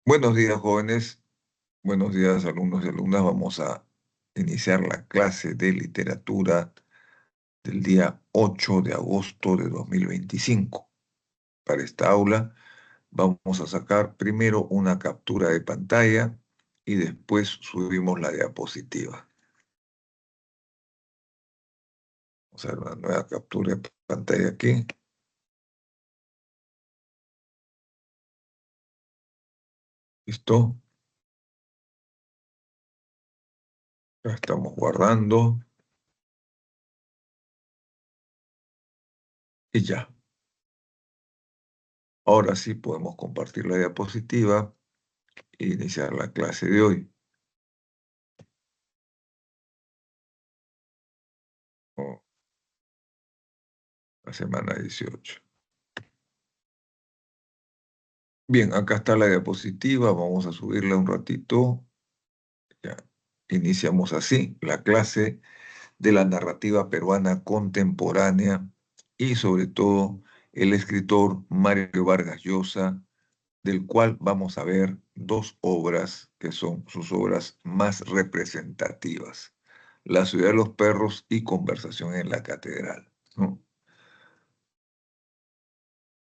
Buenos días, jóvenes. Buenos días, alumnos y alumnas. Vamos a iniciar la clase de literatura del día 8 de agosto de 2025. Para esta aula vamos a sacar primero una captura de pantalla y después subimos la diapositiva. Vamos a ver una nueva captura de pantalla aquí. ¿Listo? Ya estamos guardando y ya. Ahora sí podemos compartir la diapositiva e iniciar la clase de hoy. Oh, la semana 18. Bien, acá está la diapositiva, vamos a subirla un ratito. Ya. Iniciamos así la clase de la narrativa peruana contemporánea y sobre todo el escritor Mario Vargas Llosa, del cual vamos a ver dos obras que son sus obras más representativas: La ciudad de los perros y Conversación en la catedral, ¿no?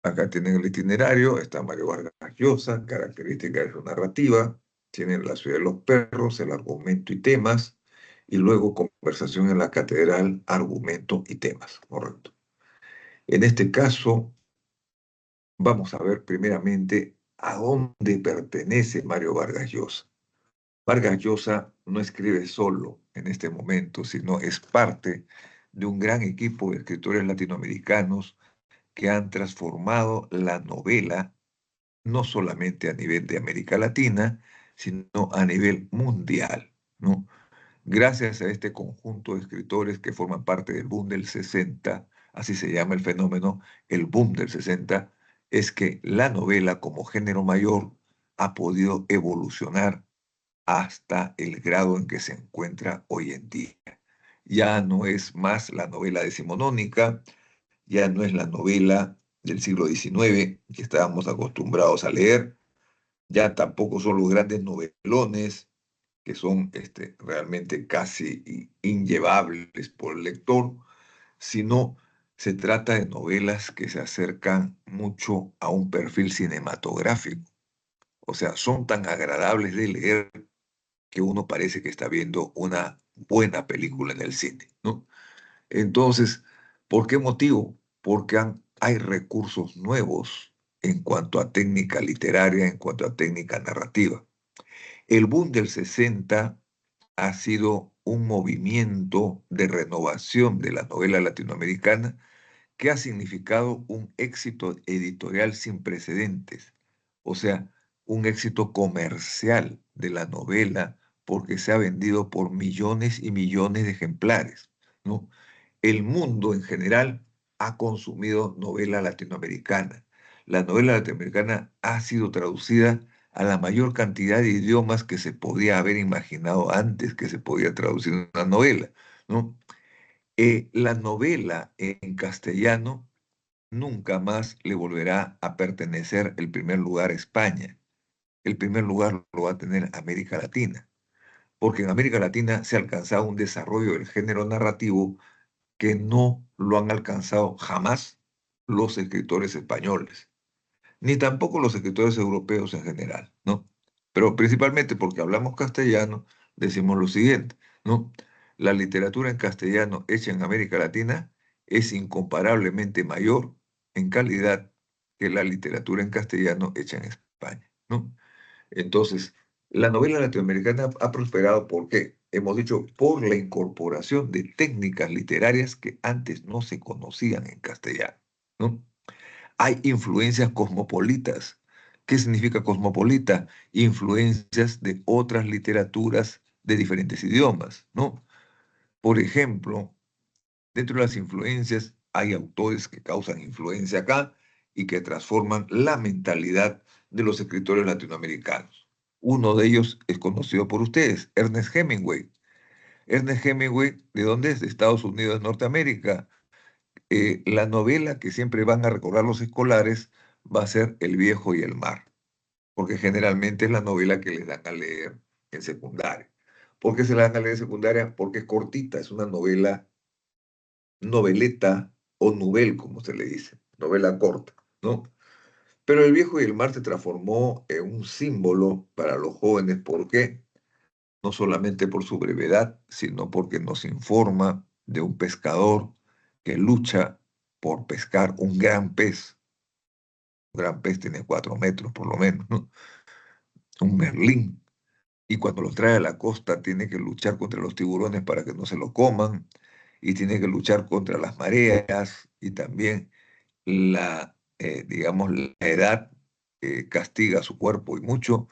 Acá tienen el itinerario, está Mario Vargas Llosa, características de su narrativa, tienen La ciudad de los perros, el argumento y temas, y luego Conversación en la catedral, argumento y temas, correcto. En este caso, vamos a ver primeramente a dónde pertenece Mario Vargas Llosa. Vargas Llosa no escribe solo en este momento, sino es parte de un gran equipo de escritores latinoamericanos que han transformado la novela no solamente a nivel de América Latina, sino a nivel mundial, ¿no? Gracias a este conjunto de escritores que forman parte del boom del 60, así se llama el fenómeno, el boom del 60, es que la novela como género mayor ha podido evolucionar hasta el grado en que se encuentra hoy en día. Ya no es más la novela decimonónica, ya no es la novela del siglo XIX que estábamos acostumbrados a leer, ya tampoco son los grandes novelones que son realmente casi inllevables por el lector, sino se trata de novelas que se acercan mucho a un perfil cinematográfico. O sea, son tan agradables de leer que uno parece que está viendo una buena película en el cine, ¿no? Entonces, ¿por qué motivo? Porque hay recursos nuevos en cuanto a técnica literaria, en cuanto a técnica narrativa. El boom del 60 ha sido un movimiento de renovación de la novela latinoamericana que ha significado un éxito editorial sin precedentes, o sea, un éxito comercial de la novela porque se ha vendido por millones y millones de ejemplares, ¿no? El mundo en general ha consumido novela latinoamericana. La novela latinoamericana ha sido traducida a la mayor cantidad de idiomas que se podía haber imaginado antes que se podía traducir una novela, ¿no? La novela en castellano nunca más le volverá a pertenecer el primer lugar a España. El primer lugar lo va a tener América Latina, porque en América Latina se ha alcanzado un desarrollo del género narrativo que no lo han alcanzado jamás los escritores españoles, ni tampoco los escritores europeos en general, ¿no? Pero principalmente porque hablamos castellano, decimos lo siguiente, ¿no? La literatura en castellano hecha en América Latina es incomparablemente mayor en calidad que la literatura en castellano hecha en España, ¿no? Entonces, la novela latinoamericana ha prosperado porque, hemos dicho, por la incorporación de técnicas literarias que antes no se conocían en castellano, ¿no? Hay influencias cosmopolitas. ¿Qué significa cosmopolita? Influencias de otras literaturas de diferentes idiomas, ¿no? Por ejemplo, dentro de las influencias hay autores que causan influencia acá y que transforman la mentalidad de los escritores latinoamericanos. Uno de ellos es conocido por ustedes, Ernest Hemingway. Ernest Hemingway, ¿de dónde es? De Estados Unidos, Norteamérica. La novela que siempre van a recordar los escolares va a ser El viejo y el mar. porque generalmente es la novela que les dan a leer en secundaria. ¿Por qué se la dan a leer en secundaria? Porque es cortita, es una novela, noveleta o novel, como se le dice, novela corta, ¿no? Pero El viejo y el mar se transformó en un símbolo para los jóvenes. ¿Por qué? No solamente por su brevedad, sino porque nos informa de un pescador que lucha por pescar un gran pez. Un gran pez tiene 4 metros por lo menos, ¿no? Un merlín. Y cuando lo trae a la costa tiene que luchar contra los tiburones para que no se lo coman, y tiene que luchar contra las mareas, y también digamos, la edad castiga su cuerpo y mucho,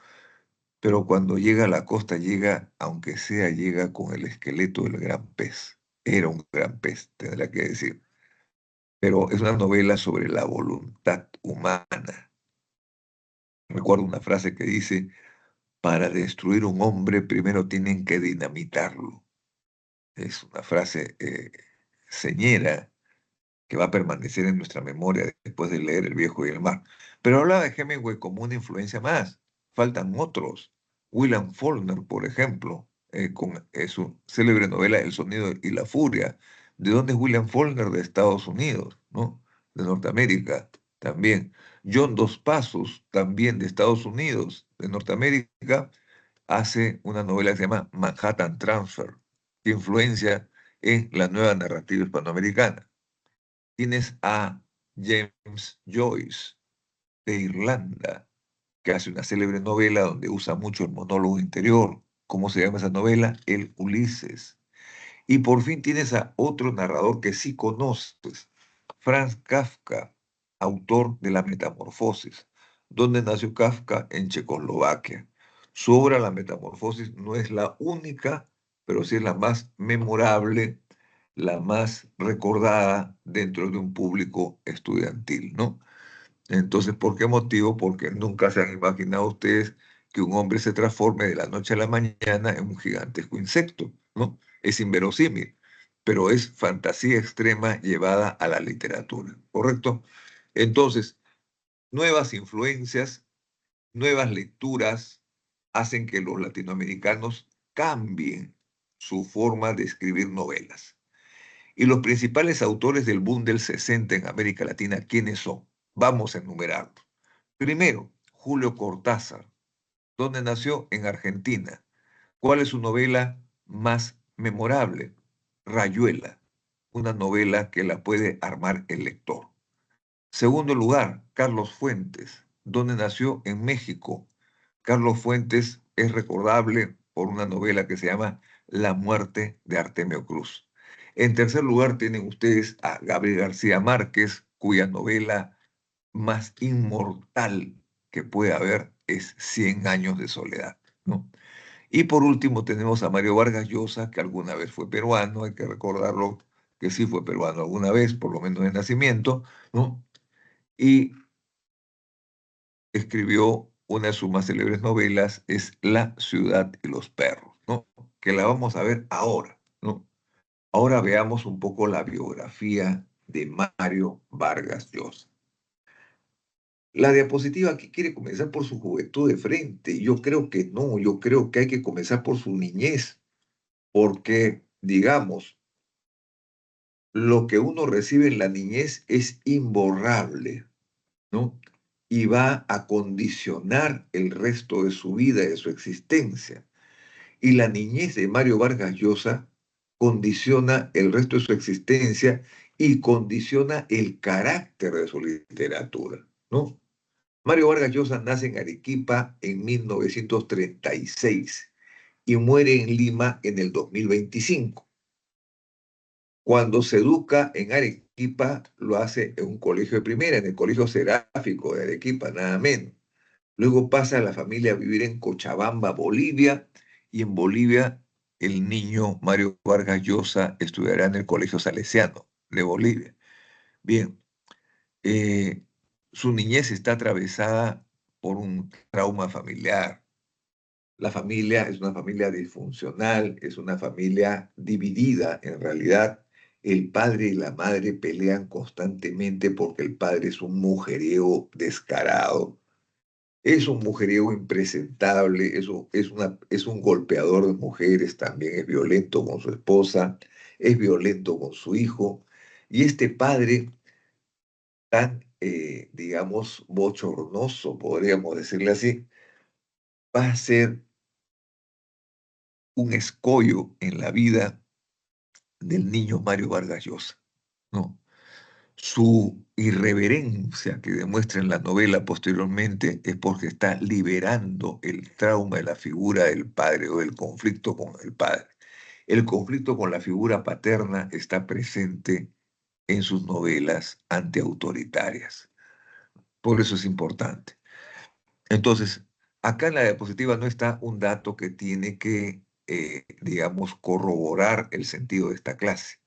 pero cuando llega a la costa llega, aunque sea, llega con el esqueleto del gran pez. Era un gran pez, tendrá que decir. Pero es una novela sobre la voluntad humana. Recuerdo una frase que dice: para destruir un hombre primero tienen que dinamitarlo. Es una frase señera que va a permanecer en nuestra memoria después de leer El viejo y el mar. Pero hablaba de Hemingway como una influencia más. Faltan otros. William Faulkner, por ejemplo, con su célebre novela El sonido y la furia. ¿De dónde es William Faulkner? De Estados Unidos, ¿no? De Norteamérica también. John Dos Passos, también de Estados Unidos, de Norteamérica, hace una novela que se llama Manhattan Transfer, que influencia en la nueva narrativa hispanoamericana. Tienes a James Joyce, de Irlanda, que hace una célebre novela donde usa mucho el monólogo interior. ¿Cómo se llama esa novela? El Ulises. Y por fin tienes a otro narrador que sí conoces, Franz Kafka, autor de La Metamorfosis. ¿Dónde nació Kafka? En Checoslovaquia. Su obra La Metamorfosis no es la única, pero sí es la más memorable, la más recordada dentro de un público estudiantil, ¿no? Entonces, ¿por qué motivo? Porque nunca se han imaginado ustedes que un hombre se transforme de la noche a la mañana en un gigantesco insecto, ¿no? Es inverosímil, pero es fantasía extrema llevada a la literatura, ¿correcto? Entonces, nuevas influencias, nuevas lecturas hacen que los latinoamericanos cambien su forma de escribir novelas. Y los principales autores del boom del 60 en América Latina, ¿quiénes son? Vamos a enumerarlos. Primero, Julio Cortázar. ¿Dónde nació? En Argentina. ¿Cuál es su novela más memorable? Rayuela, una novela que la puede armar el lector. Segundo lugar, Carlos Fuentes. ¿Dónde nació? En México. Carlos Fuentes es recordable por una novela que se llama La muerte de Artemio Cruz. En tercer lugar, tienen ustedes a Gabriel García Márquez, cuya novela más inmortal que puede haber es Cien años de soledad, ¿no? Y por último tenemos a Mario Vargas Llosa, que alguna vez fue peruano, hay que recordarlo que sí fue peruano alguna vez, por lo menos de nacimiento, ¿no? Y escribió una de sus más célebres novelas, es La ciudad y los perros, ¿no? Que la vamos a ver ahora, ¿no? Ahora veamos un poco la biografía de Mario Vargas Llosa. La diapositiva aquí quiere comenzar por su juventud de frente. Yo creo que no, yo creo que hay que comenzar por su niñez, porque, digamos, lo que uno recibe en la niñez es imborrable, ¿no? Y va a condicionar el resto de su vida y de su existencia. Y la niñez de Mario Vargas Llosa condiciona el resto de su existencia y condiciona el carácter de su literatura, ¿no? Mario Vargas Llosa nace en Arequipa en 1936 y muere en Lima en el 2025. Cuando se educa en Arequipa, lo hace en un colegio de primera, en el Colegio Seráfico de Arequipa, nada menos. Luego pasa a la familia a vivir en Cochabamba, Bolivia, y en Bolivia el niño Mario Vargas Llosa estudiará en el Colegio Salesiano de Bolivia. Bien, eh, su niñez está atravesada por un trauma familiar. La familia es una familia disfuncional, es una familia dividida en realidad. El padre y la madre pelean constantemente porque el padre es un mujeriego descarado. Es un mujeriego impresentable, es un golpeador de mujeres, también es violento con su esposa, es violento con su hijo. Y este padre tan, digamos, bochornoso, podríamos decirle así, va a ser un escollo en la vida del niño Mario Vargas Llosa, ¿no? Su irreverencia que demuestra en la novela posteriormente es porque está liberando el trauma de la figura del padre o el conflicto con el padre. El conflicto con la figura paterna está presente en sus novelas antiautoritarias. Por eso es importante. Entonces, acá en la diapositiva no está un dato que tiene que, digamos, corroborar el sentido de esta clase.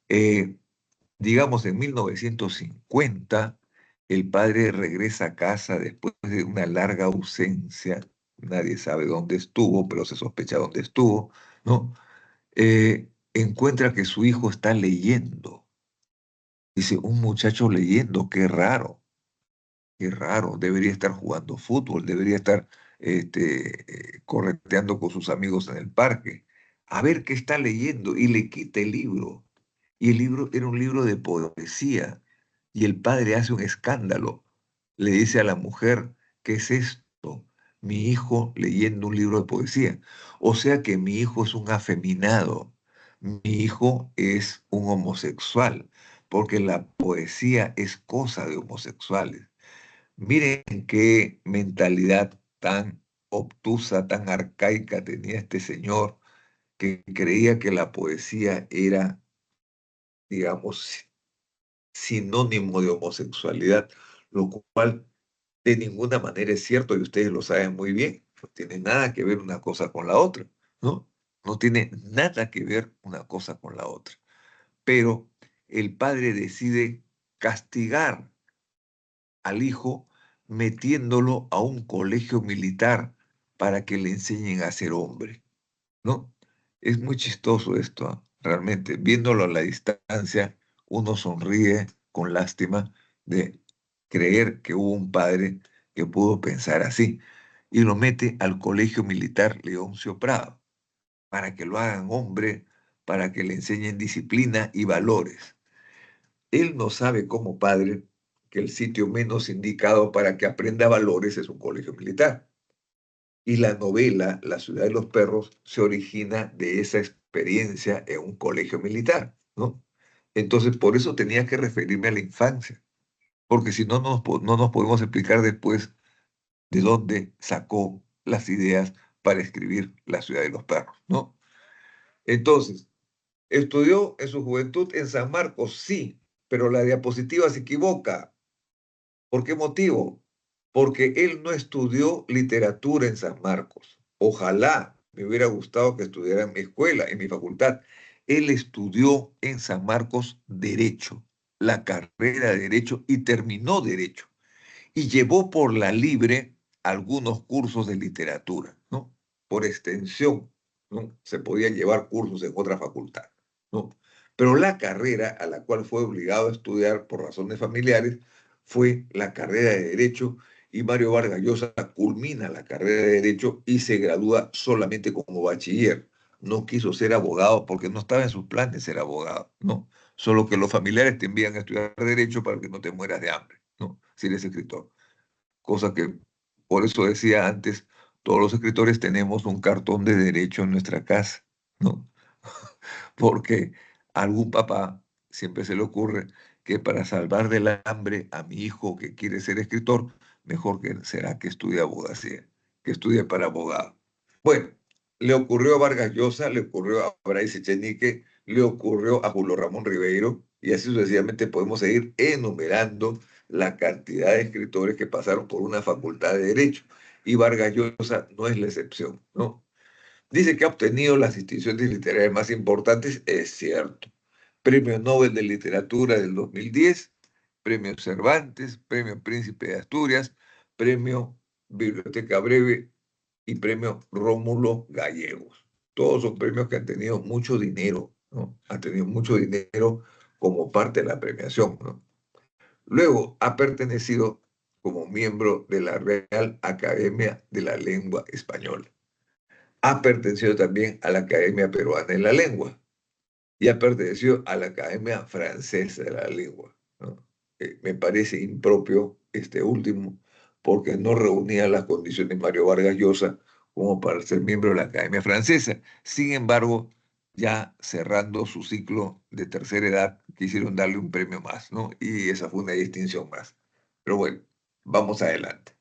Eh, digamos, en 1950, el padre regresa a casa después de una larga ausencia. Nadie sabe dónde estuvo, pero se sospecha dónde estuvo, ¿no? Encuentra que su hijo está leyendo. Dice, un muchacho leyendo, qué raro. Qué raro, debería estar jugando fútbol, debería estar correteando con sus amigos en el parque. A ver qué está leyendo y le quita el libro. Y el libro era un libro de poesía. Y el padre hace un escándalo. Le dice a la mujer, ¿qué es esto? Mi hijo leyendo un libro de poesía. O sea que mi hijo es un afeminado. Mi hijo es un homosexual, porque la poesía es cosa de homosexuales. Miren qué mentalidad tan obtusa, tan arcaica tenía este señor, que creía que la poesía era, digamos, sinónimo de homosexualidad, lo cual de ninguna manera es cierto y ustedes lo saben muy bien. No tiene nada que ver una cosa con la otra, ¿no? No tiene nada que ver una cosa con la otra. Pero el padre decide castigar al hijo metiéndolo a un colegio militar para que le enseñen a ser hombre, ¿no? Es muy chistoso esto, ¿ah? Realmente. Viéndolo a la distancia, uno sonríe con lástima de creer que hubo un padre que pudo pensar así y lo mete al colegio militar Leoncio Prado para que lo hagan hombre, para que le enseñen disciplina y valores. Él no sabe como padre que el sitio menos indicado para que aprenda valores es un colegio militar. Y la novela La ciudad de los perros se origina de esa experiencia en un colegio militar, ¿no? Entonces, por eso tenía que referirme a la infancia, porque si no, no nos podemos explicar después de dónde sacó las ideas para escribir La ciudad de los perros, ¿no? Entonces, ¿estudió en su juventud en San Marcos? Sí, pero la diapositiva se equivoca. ¿Por qué motivo? Porque él no estudió literatura en San Marcos. Ojalá me hubiera gustado que estudiara en mi escuela, en mi facultad. Él estudió en San Marcos Derecho, la carrera de Derecho y terminó Derecho y llevó por la libre algunos cursos de literatura, ¿no? Por extensión, ¿no? Se podían llevar cursos en otra facultad, ¿no? Pero la carrera a la cual fue obligado a estudiar por razones familiares fue la carrera de Derecho y Mario Vargas Llosa culmina la carrera de Derecho y se gradúa solamente como bachiller. No quiso ser abogado porque no estaba en sus planes ser abogado, ¿no? Solo que los familiares te envían a estudiar Derecho para que no te mueras de hambre, ¿no? Si eres escritor. Cosa que, por eso decía antes, todos los escritores tenemos un cartón de derecho en nuestra casa, ¿no? Porque a algún papá siempre se le ocurre que para salvar del hambre a mi hijo que quiere ser escritor, mejor que será que estudie abogacía, que estudie para abogado. Bueno, le ocurrió a Vargas Llosa, le ocurrió a Bryce Echenique, le ocurrió a Julio Ramón Ribeiro, y así sucesivamente podemos seguir enumerando la cantidad de escritores que pasaron por una facultad de Derecho. Y Vargas Llosa no es la excepción, ¿no? Dice que ha obtenido las distinciones literarias más importantes, es cierto. Premio Nobel de Literatura del 2010, Premio Cervantes, Premio Príncipe de Asturias, Premio Biblioteca Breve y Premio Rómulo Gallegos. Todos son premios que han tenido mucho dinero, ¿no? Han tenido mucho dinero como parte de la premiación, ¿no? Luego ha pertenecido como miembro de la Real Academia de la Lengua Española. Ha pertenecido también a la Academia Peruana de la Lengua y ha pertenecido a la Academia Francesa de la Lengua, ¿no? Me parece impropio este último porque no reunía las condiciones Mario Vargas Llosa como para ser miembro de la Academia Francesa. Sin embargo, ya cerrando su ciclo de tercera edad, quisieron darle un premio más, ¿no? Y esa fue una distinción más. Pero bueno, vamos adelante.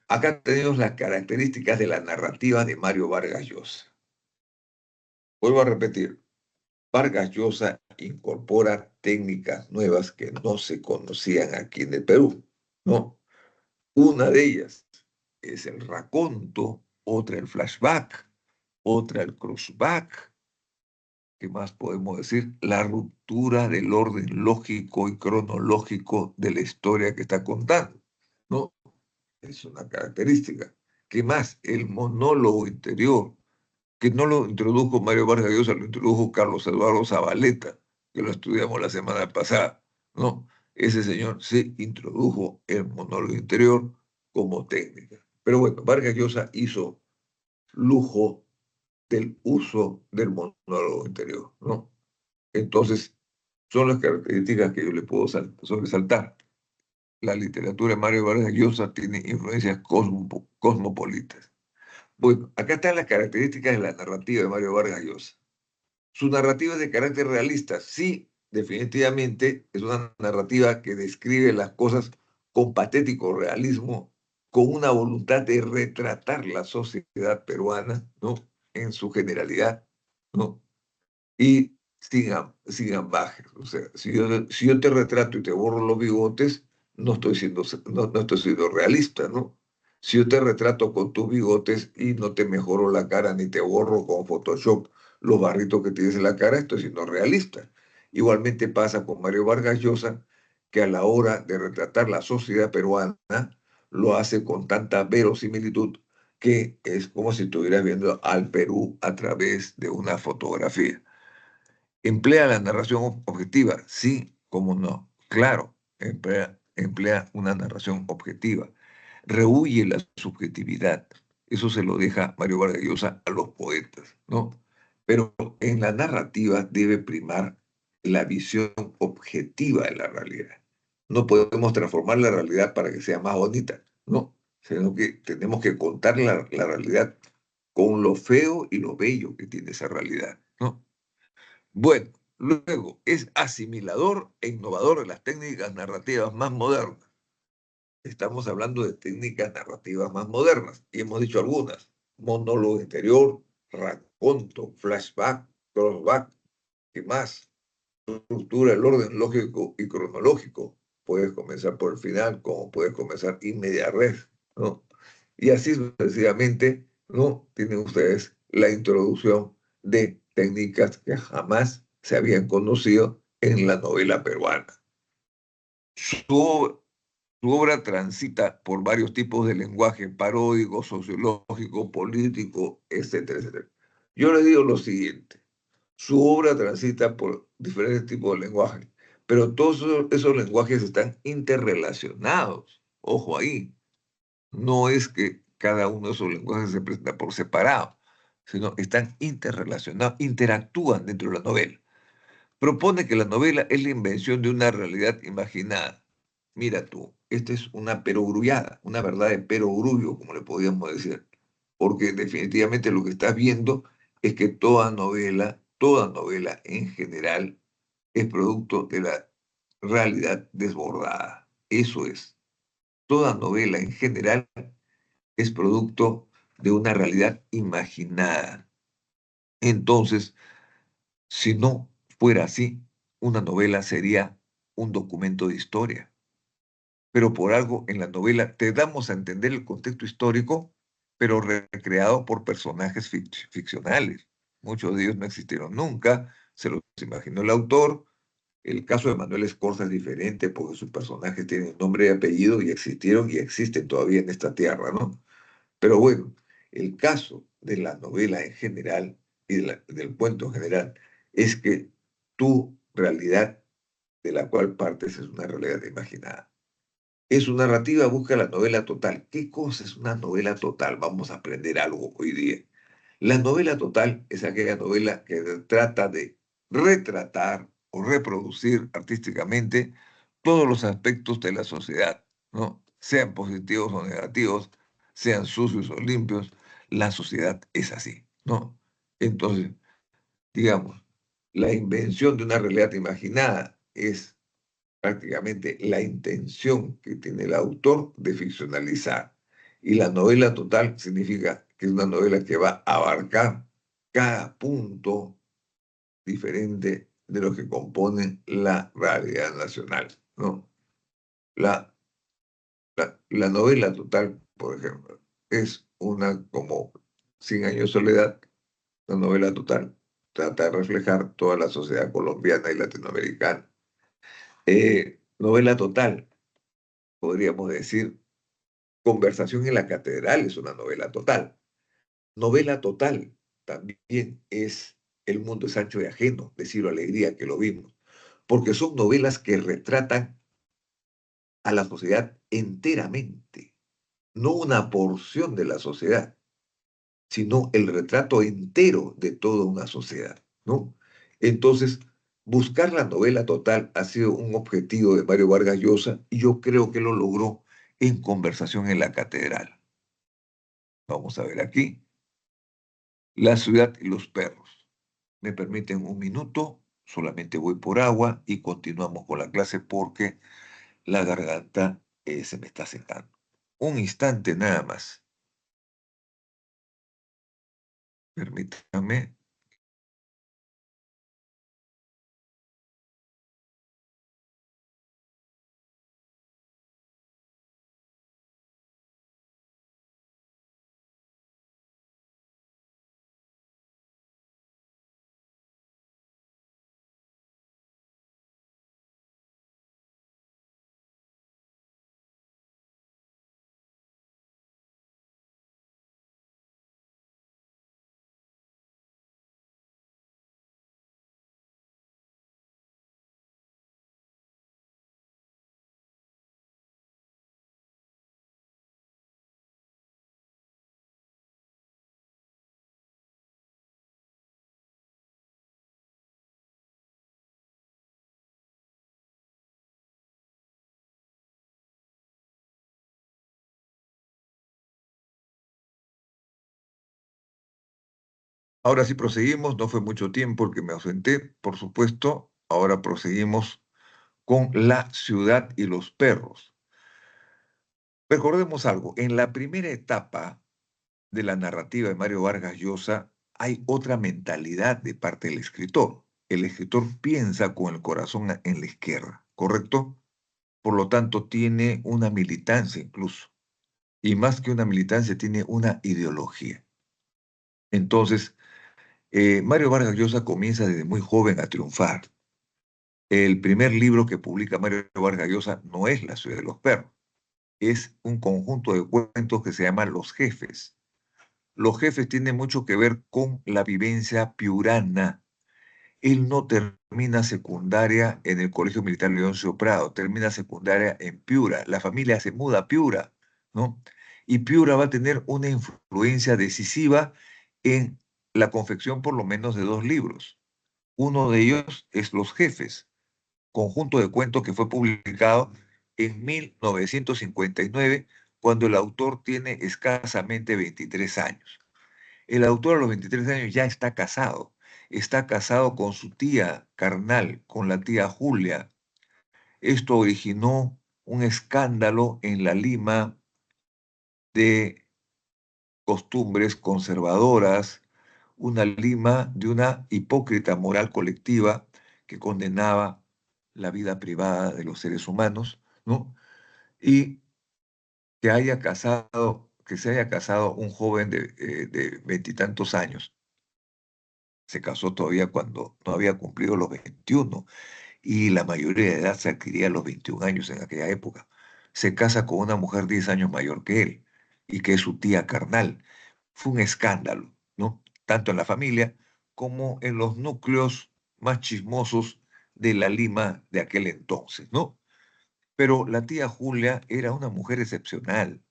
Acá tenemos las características de la narrativa de Mario Vargas Llosa. Vuelvo a repetir, Vargas Llosa incorpora técnicas nuevas que no se conocían aquí en el Perú, ¿no? Una de ellas es el raconto, otra el flashback, otra el crossback. ¿Qué más podemos decir? La ruptura del orden lógico y cronológico de la historia que está contando, ¿no? Es una característica. ¿Qué más? El monólogo interior, que no lo introdujo Mario Vargas Llosa, lo introdujo Carlos Eduardo Zabaleta, que lo estudiamos la semana pasada, ¿no? Ese señor se introdujo el monólogo interior como técnica. Pero bueno, Vargas Llosa hizo lujo del uso del monólogo interior, ¿no? Entonces, son las características que yo le puedo sobresaltar. La literatura de Mario Vargas Llosa tiene influencias cosmopolitas. Bueno, acá están las características de la narrativa de Mario Vargas Llosa. Su narrativa es de carácter realista. Sí, definitivamente es una narrativa que describe las cosas con patético realismo, con una voluntad de retratar la sociedad peruana, ¿no? En su generalidad, ¿no? Y sin ambajes. O sea, si yo te retrato y te borro los bigotes, no estoy siendo realista, ¿no? Si yo te retrato con tus bigotes y no te mejoro la cara ni te borro con Photoshop los barritos que tienes en la cara, estoy siendo realista. Igualmente pasa con Mario Vargas Llosa, que a la hora de retratar la sociedad peruana, lo hace con tanta verosimilitud que es como si estuvieras viendo al Perú a través de una fotografía. ¿Emplea la narración objetiva? Sí, cómo no. Claro, emplea una narración objetiva. Rehúye la subjetividad. Eso se lo deja Mario Vargas Llosa a los poetas, ¿no? Pero en la narrativa debe primar la visión objetiva de la realidad. No podemos transformar la realidad para que sea más bonita, no, sino que tenemos que contar la realidad con lo feo y lo bello que tiene esa realidad, ¿no? Bueno, luego es asimilador e innovador de las técnicas narrativas más modernas. Estamos hablando de técnicas narrativas más modernas y hemos dicho algunas: monólogo interior, raconto, flashback, crossback. ¿Qué más? Estructura el orden lógico y cronológico. Puedes comenzar por el final, como puedes comenzar in media res, ¿no? Y así sucesivamente, ¿no? Tienen ustedes la introducción de técnicas que jamás se habían conocido en la novela peruana. Su, su obra transita por varios tipos de lenguaje paródico, sociológico, político, etcétera, etcétera. Yo les digo lo siguiente: su obra transita por diferentes tipos de lenguaje, pero todos esos lenguajes están interrelacionados. Ojo ahí, no es que cada uno de esos lenguajes se presenta por separado, sino están interrelacionados, interactúan dentro de la novela. Propone que la novela es la invención de una realidad imaginada. Mira tú, esta es una perogrullada, una verdad de perogrullo, como le podríamos decir, porque definitivamente lo que estás viendo es que toda novela en general, es producto de la realidad desbordada. Eso es, toda novela en general es producto de una realidad imaginada. Entonces, si no fuera así, una novela sería un documento de historia. Pero por algo en la novela te damos a entender el contexto histórico, pero recreado por personajes ficcionales. Muchos de ellos no existieron nunca, se los imaginó el autor. El caso de Manuel Escorza es diferente porque sus personajes tienen nombre y apellido y existieron y existen todavía en esta tierra, ¿no? Pero bueno, el caso de la novela en general y del cuento en general es que tu realidad de la cual partes es una realidad imaginada. En su narrativa busca la novela total. ¿Qué cosa es una novela total? Vamos a aprender algo hoy día. La novela total es aquella novela que trata de retratar o reproducir artísticamente todos los aspectos de la sociedad, ¿no? Sean positivos o negativos, sean sucios o limpios, la sociedad es así, ¿no? Entonces, digamos, la invención de una realidad imaginada es prácticamente la intención que tiene el autor de ficcionalizar. Y la novela total significa que es una novela que va a abarcar cada punto diferente de lo que componen la realidad nacional, ¿no? La, la novela total, por ejemplo, es una como Cien años de soledad, la novela total trata de reflejar toda la sociedad colombiana y latinoamericana. Novela total, podríamos decir, Conversación en la Catedral es una novela total. Novela total también es El mundo es ancho y ajeno, de Ciro Alegría, que lo vimos, porque son novelas que retratan a la sociedad enteramente, no una porción de la sociedad, sino el retrato entero de toda una sociedad, ¿no? Entonces, buscar la novela total ha sido un objetivo de Mario Vargas Llosa y yo creo que lo logró en Conversación en la Catedral. Vamos a ver aquí. La ciudad y los perros. Me permiten un minuto, solamente voy por agua y continuamos con la clase porque la garganta se me está secando. Un instante nada más. Permítame. Ahora sí proseguimos, no fue mucho tiempo el que me ausenté, por supuesto. Ahora proseguimos con la ciudad y los perros. Recordemos algo, en la primera etapa de la narrativa de Mario Vargas Llosa hay otra mentalidad de parte del escritor. El escritor piensa con el corazón en la izquierda, ¿correcto? Por lo tanto, tiene una militancia incluso. Y más que una militancia, tiene una ideología. Entonces, Mario Vargas Llosa comienza desde muy joven a triunfar. El primer libro que publica Mario Vargas Llosa no es La ciudad de los perros, es un conjunto de cuentos que se llama Los Jefes. Los Jefes tienen mucho que ver con la vivencia piurana. Él no termina secundaria en el Colegio Militar Leoncio Prado, termina secundaria en Piura. La familia se muda a Piura, ¿no? Y Piura va a tener una influencia decisiva en la confección por lo menos de dos libros. Uno de ellos es Los Jefes, conjunto de cuentos que fue publicado en 1959, cuando el autor tiene escasamente 23 años. El autor a los 23 años ya está casado con su tía carnal, con la tía Julia. Esto originó un escándalo en la Lima de costumbres conservadoras, una Lima de una hipócrita moral colectiva que condenaba la vida privada de los seres humanos, ¿no? Y que se haya casado un joven de veintitantos años. Se casó todavía cuando no había cumplido los 21 y la mayoría de edad se adquiría a los 21 años en aquella época. Se casa con una mujer 10 años mayor que él y que es su tía carnal. Fue un escándalo, ¿no? Tanto en la familia como en los núcleos más chismosos de la Lima de aquel entonces, ¿no? Pero la tía Julia era una mujer excepcional.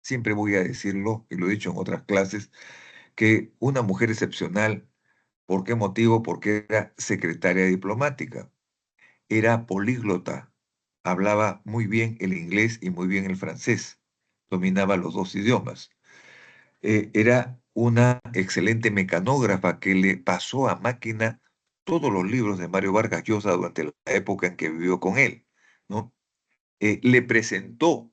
Siempre voy a decirlo, y lo he dicho en otras clases, que una mujer excepcional, ¿por qué motivo? Porque era secretaria diplomática, era políglota, hablaba muy bien el inglés y muy bien el francés, dominaba los dos idiomas. Era una excelente mecanógrafa que le pasó a máquina todos los libros de Mario Vargas Llosa durante la época en que vivió con él, ¿no? Le presentó,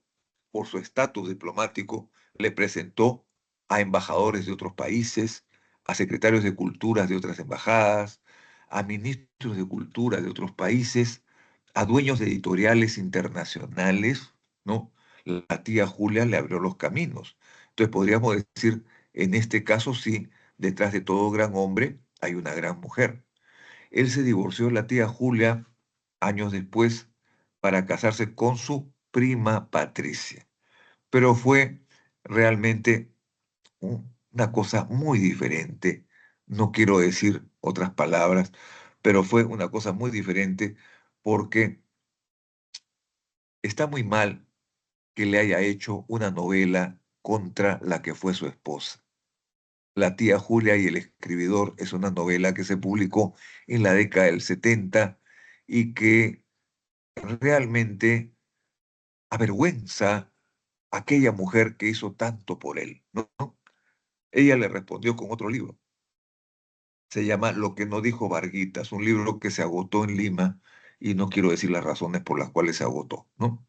por su estatus diplomático, le presentó a embajadores de otros países, a secretarios de culturas de otras embajadas, a ministros de cultura de otros países, a dueños de editoriales internacionales, ¿no? La tía Julia le abrió los caminos. Entonces podríamos decir, en este caso sí, detrás de todo gran hombre hay una gran mujer. Él se divorció de la tía Julia años después para casarse con su prima Patricia. Pero fue realmente una cosa muy diferente. No quiero decir otras palabras, pero fue una cosa muy diferente porque está muy mal que le haya hecho una novela contra la que fue su esposa. La tía Julia y el escribidor es una novela que se publicó en la década del 70 y que realmente avergüenza a aquella mujer que hizo tanto por él, ¿no? Ella le respondió con otro libro. Se llama Lo que no dijo Varguitas, un libro que se agotó en Lima y no quiero decir las razones por las cuales se agotó, ¿no?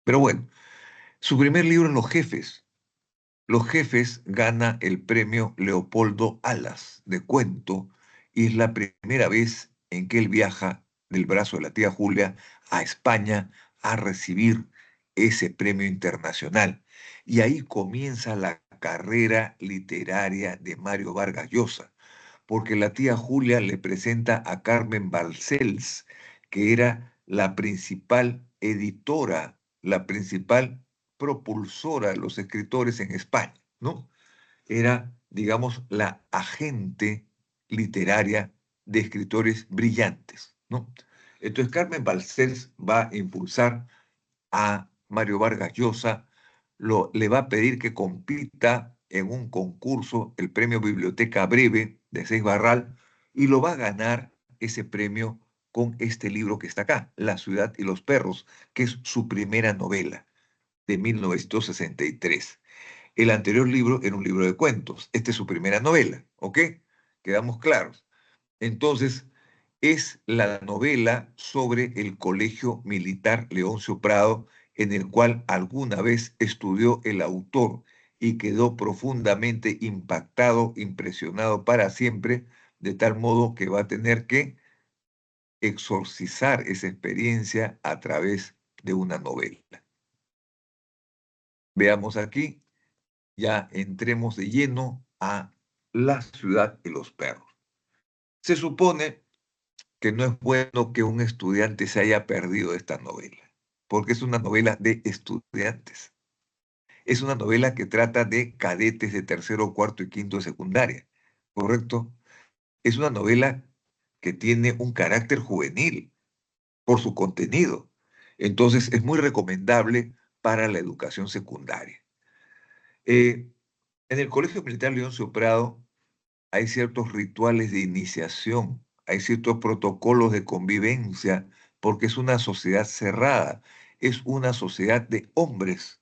Pero bueno, su primer libro es Los Jefes. Los Jefes gana el premio Leopoldo Alas de cuento y es la primera vez en que él viaja del brazo de la tía Julia a España a recibir ese premio internacional. Y ahí comienza la carrera literaria de Mario Vargas Llosa, porque la tía Julia le presenta a Carmen Balcells, que era la principal editora, la principal propulsora de los escritores en España, ¿no? Era, digamos, la agente literaria de escritores brillantes, ¿no? Entonces Carmen Balcells va a impulsar a Mario Vargas Llosa, le va a pedir que compita en un concurso, el premio Biblioteca Breve de Seis Barral, y lo va a ganar ese premio con este libro que está acá, La ciudad y los perros, que es su primera novela de 1963. El anterior libro era un libro de cuentos. Esta es su primera novela, ¿ok? Quedamos claros. Entonces, es la novela sobre el Colegio Militar Leoncio Prado, en el cual alguna vez estudió el autor y quedó profundamente impactado, impresionado para siempre, de tal modo que va a tener que exorcizar esa experiencia a través de una novela. Veamos aquí, ya entremos de lleno a La ciudad y los perros. Se supone que no es bueno que un estudiante se haya perdido esta novela, porque es una novela de estudiantes. Es una novela que trata de cadetes de tercero, cuarto y quinto de secundaria, ¿correcto? Es una novela que tiene un carácter juvenil por su contenido. Entonces es muy recomendable para la educación secundaria. Eh, en el Colegio Militar Leoncio Prado hay ciertos rituales de iniciación, hay ciertos protocolos de convivencia, porque es una sociedad cerrada, es una sociedad de hombres,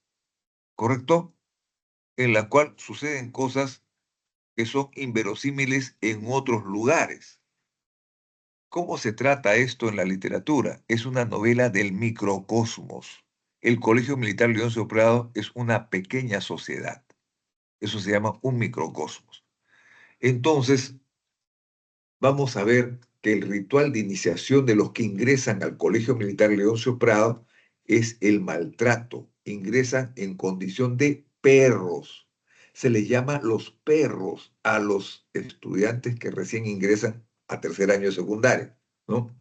¿correcto? En la cual suceden cosas que son inverosímiles en otros lugares. ¿Cómo se trata esto en la literatura? Es una novela del microcosmos. El Colegio Militar Leoncio Prado es una pequeña sociedad. Eso se llama un microcosmos. Entonces, vamos a ver que el ritual de iniciación de los que ingresan al Colegio Militar Leoncio Prado es el maltrato. Ingresan en condición de perros. Se les llama los perros a los estudiantes que recién ingresan a tercer año de secundaria, ¿no?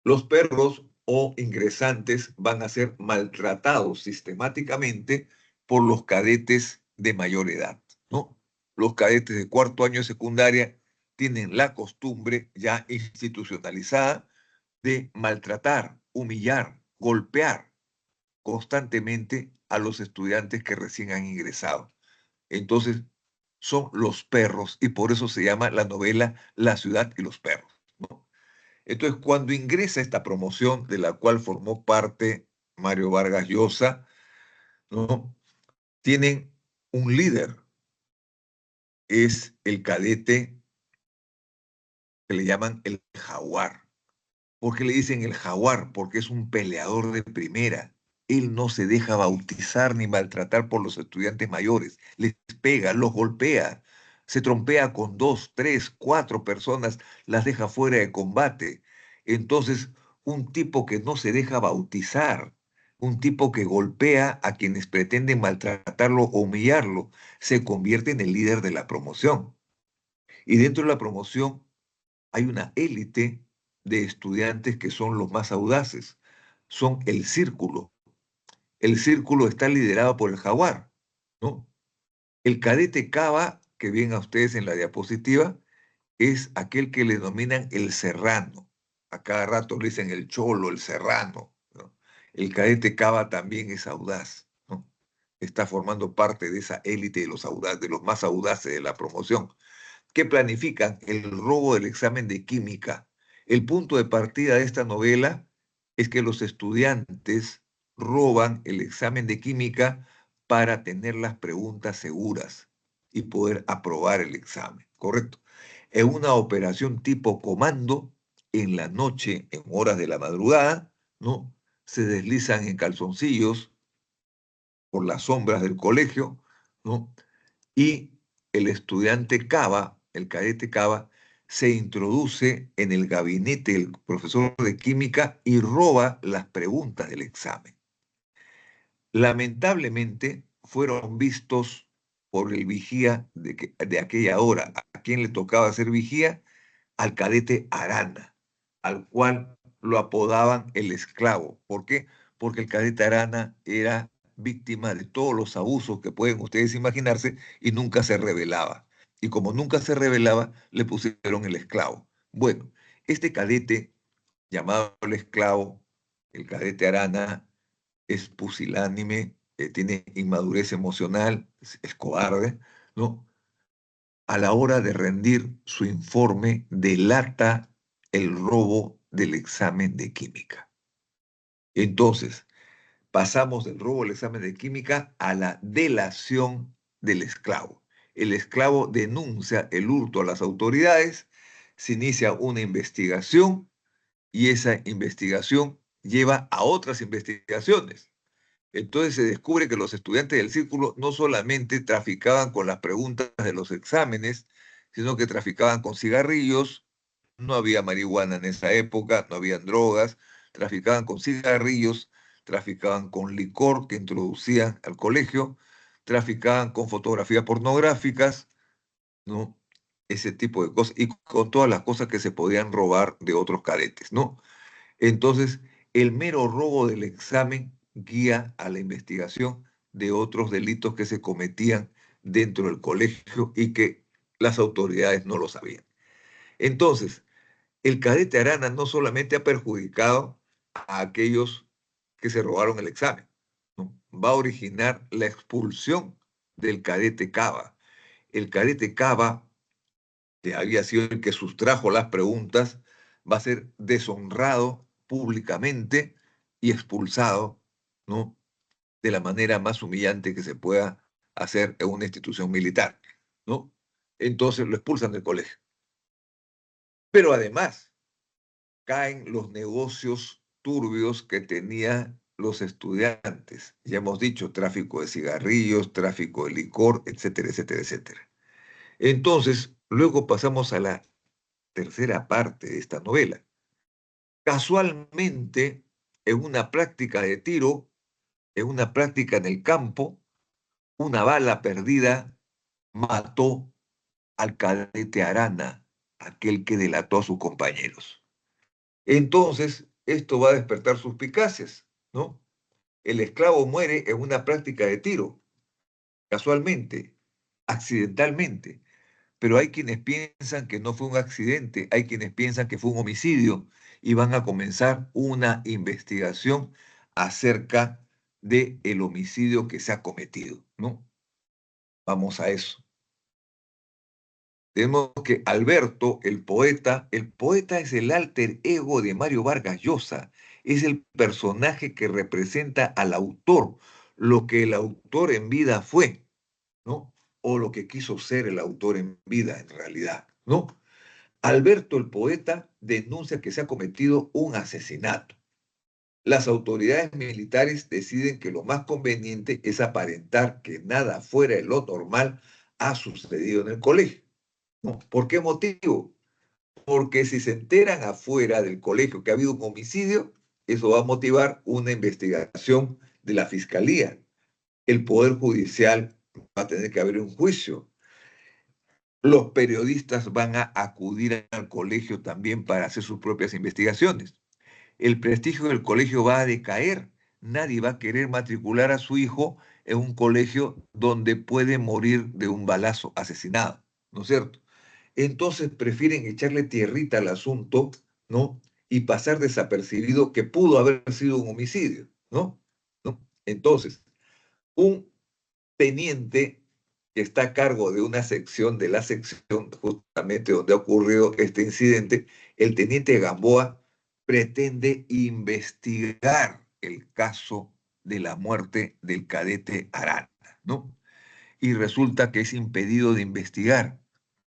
Los perros o ingresantes van a ser maltratados sistemáticamente por los cadetes de mayor edad, ¿no? Los cadetes de cuarto año de secundaria tienen la costumbre ya institucionalizada de maltratar, humillar, golpear constantemente a los estudiantes que recién han ingresado. Entonces, son los perros y por eso se llama la novela La ciudad y los perros, ¿no? Entonces, cuando ingresa esta promoción de la cual formó parte Mario Vargas Llosa, ¿no? Tienen un líder, es el cadete que le llaman el jaguar. ¿Por qué le dicen el jaguar? Porque es un peleador de primera. Él no se deja bautizar ni maltratar por los estudiantes mayores. Les pega, los golpea, se trompea con dos, tres, cuatro personas, las deja fuera de combate. Entonces, un tipo que no se deja bautizar, un tipo que golpea a quienes pretenden maltratarlo o humillarlo, se convierte en el líder de la promoción. Y dentro de la promoción hay una élite de estudiantes que son los más audaces. Son el círculo. El círculo está liderado por el jaguar, ¿no? El cadete cava, que ven a ustedes en la diapositiva, es aquel que le denominan el serrano. A cada rato le dicen el cholo, el serrano, ¿no? El cadete cava también es audaz, ¿no? Está formando parte de esa élite de los audaces, de los más audaces de la promoción, que planifican el robo del examen de química. El punto de partida de esta novela es que los estudiantes roban el examen de química para tener las preguntas seguras y poder aprobar el examen, ¿correcto? Es una operación tipo comando en la noche, en horas de la madrugada, ¿no? Se deslizan en calzoncillos por las sombras del colegio, ¿no? Y el estudiante Cava, el cadete Cava, se introduce en el gabinete del profesor de química y roba las preguntas del examen. Lamentablemente fueron vistos por el vigía de aquella hora. ¿A quién le tocaba ser vigía? Al cadete Arana, al cual lo apodaban el esclavo. ¿Por qué? Porque el cadete Arana era víctima de todos los abusos que pueden ustedes imaginarse y nunca se rebelaba. Y como nunca se rebelaba, le pusieron el esclavo. Bueno, este cadete llamado el esclavo, el cadete Arana, es pusilánime, tiene inmadurez emocional, es cobarde, ¿no? A la hora de rendir su informe, delata el robo del examen de química. Entonces, pasamos del robo del examen de química a la delación del esclavo. El esclavo denuncia el hurto a las autoridades, se inicia una investigación y esa investigación lleva a otras investigaciones. Entonces se descubre que los estudiantes del círculo no solamente traficaban con las preguntas de los exámenes, sino que traficaban con cigarrillos. No había marihuana en esa época, no habían drogas, traficaban con cigarrillos, traficaban con licor que introducían al colegio, traficaban con fotografías pornográficas, ¿no? Ese tipo de cosas, y con todas las cosas que se podían robar de otros cadetes, ¿no? Entonces, el mero robo del examen guía a la investigación de otros delitos que se cometían dentro del colegio y que las autoridades no lo sabían. Entonces, el cadete Arana no solamente ha perjudicado a aquellos que se robaron el examen, ¿no? Va a originar la expulsión del cadete Cava. El cadete Cava, que había sido el que sustrajo las preguntas, va a ser deshonrado públicamente y expulsado, ¿no? De la manera más humillante que se pueda hacer en una institución militar, ¿no? Entonces lo expulsan del colegio. Pero además caen los negocios turbios que tenían los estudiantes. Ya hemos dicho, tráfico de cigarrillos, tráfico de licor, etcétera, etcétera, etcétera. Entonces, luego pasamos a la tercera parte de esta novela. Casualmente, en una práctica de tiro, en una práctica en el campo, una bala perdida mató al cadete Arana, aquel que delató a sus compañeros. Entonces, esto va a despertar suspicacias, ¿no? El esclavo muere en una práctica de tiro, casualmente, accidentalmente, pero hay quienes piensan que no fue un accidente, hay quienes piensan que fue un homicidio y van a comenzar una investigación acerca de el homicidio que se ha cometido, ¿no? Vamos a eso. Tenemos que Alberto, el poeta es el alter ego de Mario Vargas Llosa, es el personaje que representa al autor, lo que el autor en vida fue, ¿no? O lo que quiso ser el autor en vida en realidad, ¿no? Alberto el poeta denuncia que se ha cometido un asesinato. Las autoridades militares deciden que lo más conveniente es aparentar que nada fuera de lo normal ha sucedido en el colegio. ¿No? ¿Por qué motivo? Porque si se enteran afuera del colegio que ha habido un homicidio, eso va a motivar una investigación de la fiscalía. El Poder Judicial va a tener que haber un juicio. Los periodistas van a acudir al colegio también para hacer sus propias investigaciones. El prestigio del colegio va a decaer. Nadie va a querer matricular a su hijo en un colegio donde puede morir de un balazo asesinado, ¿no es cierto? Entonces prefieren echarle tierrita al asunto, ¿no? Y pasar desapercibido que pudo haber sido un homicidio, ¿no? ¿No? Entonces, un teniente que está a cargo de una sección de la sección justamente donde ha ocurrido este incidente, el teniente Gamboa pretende investigar el caso de la muerte del cadete Arana, ¿no? Y resulta que es impedido de investigar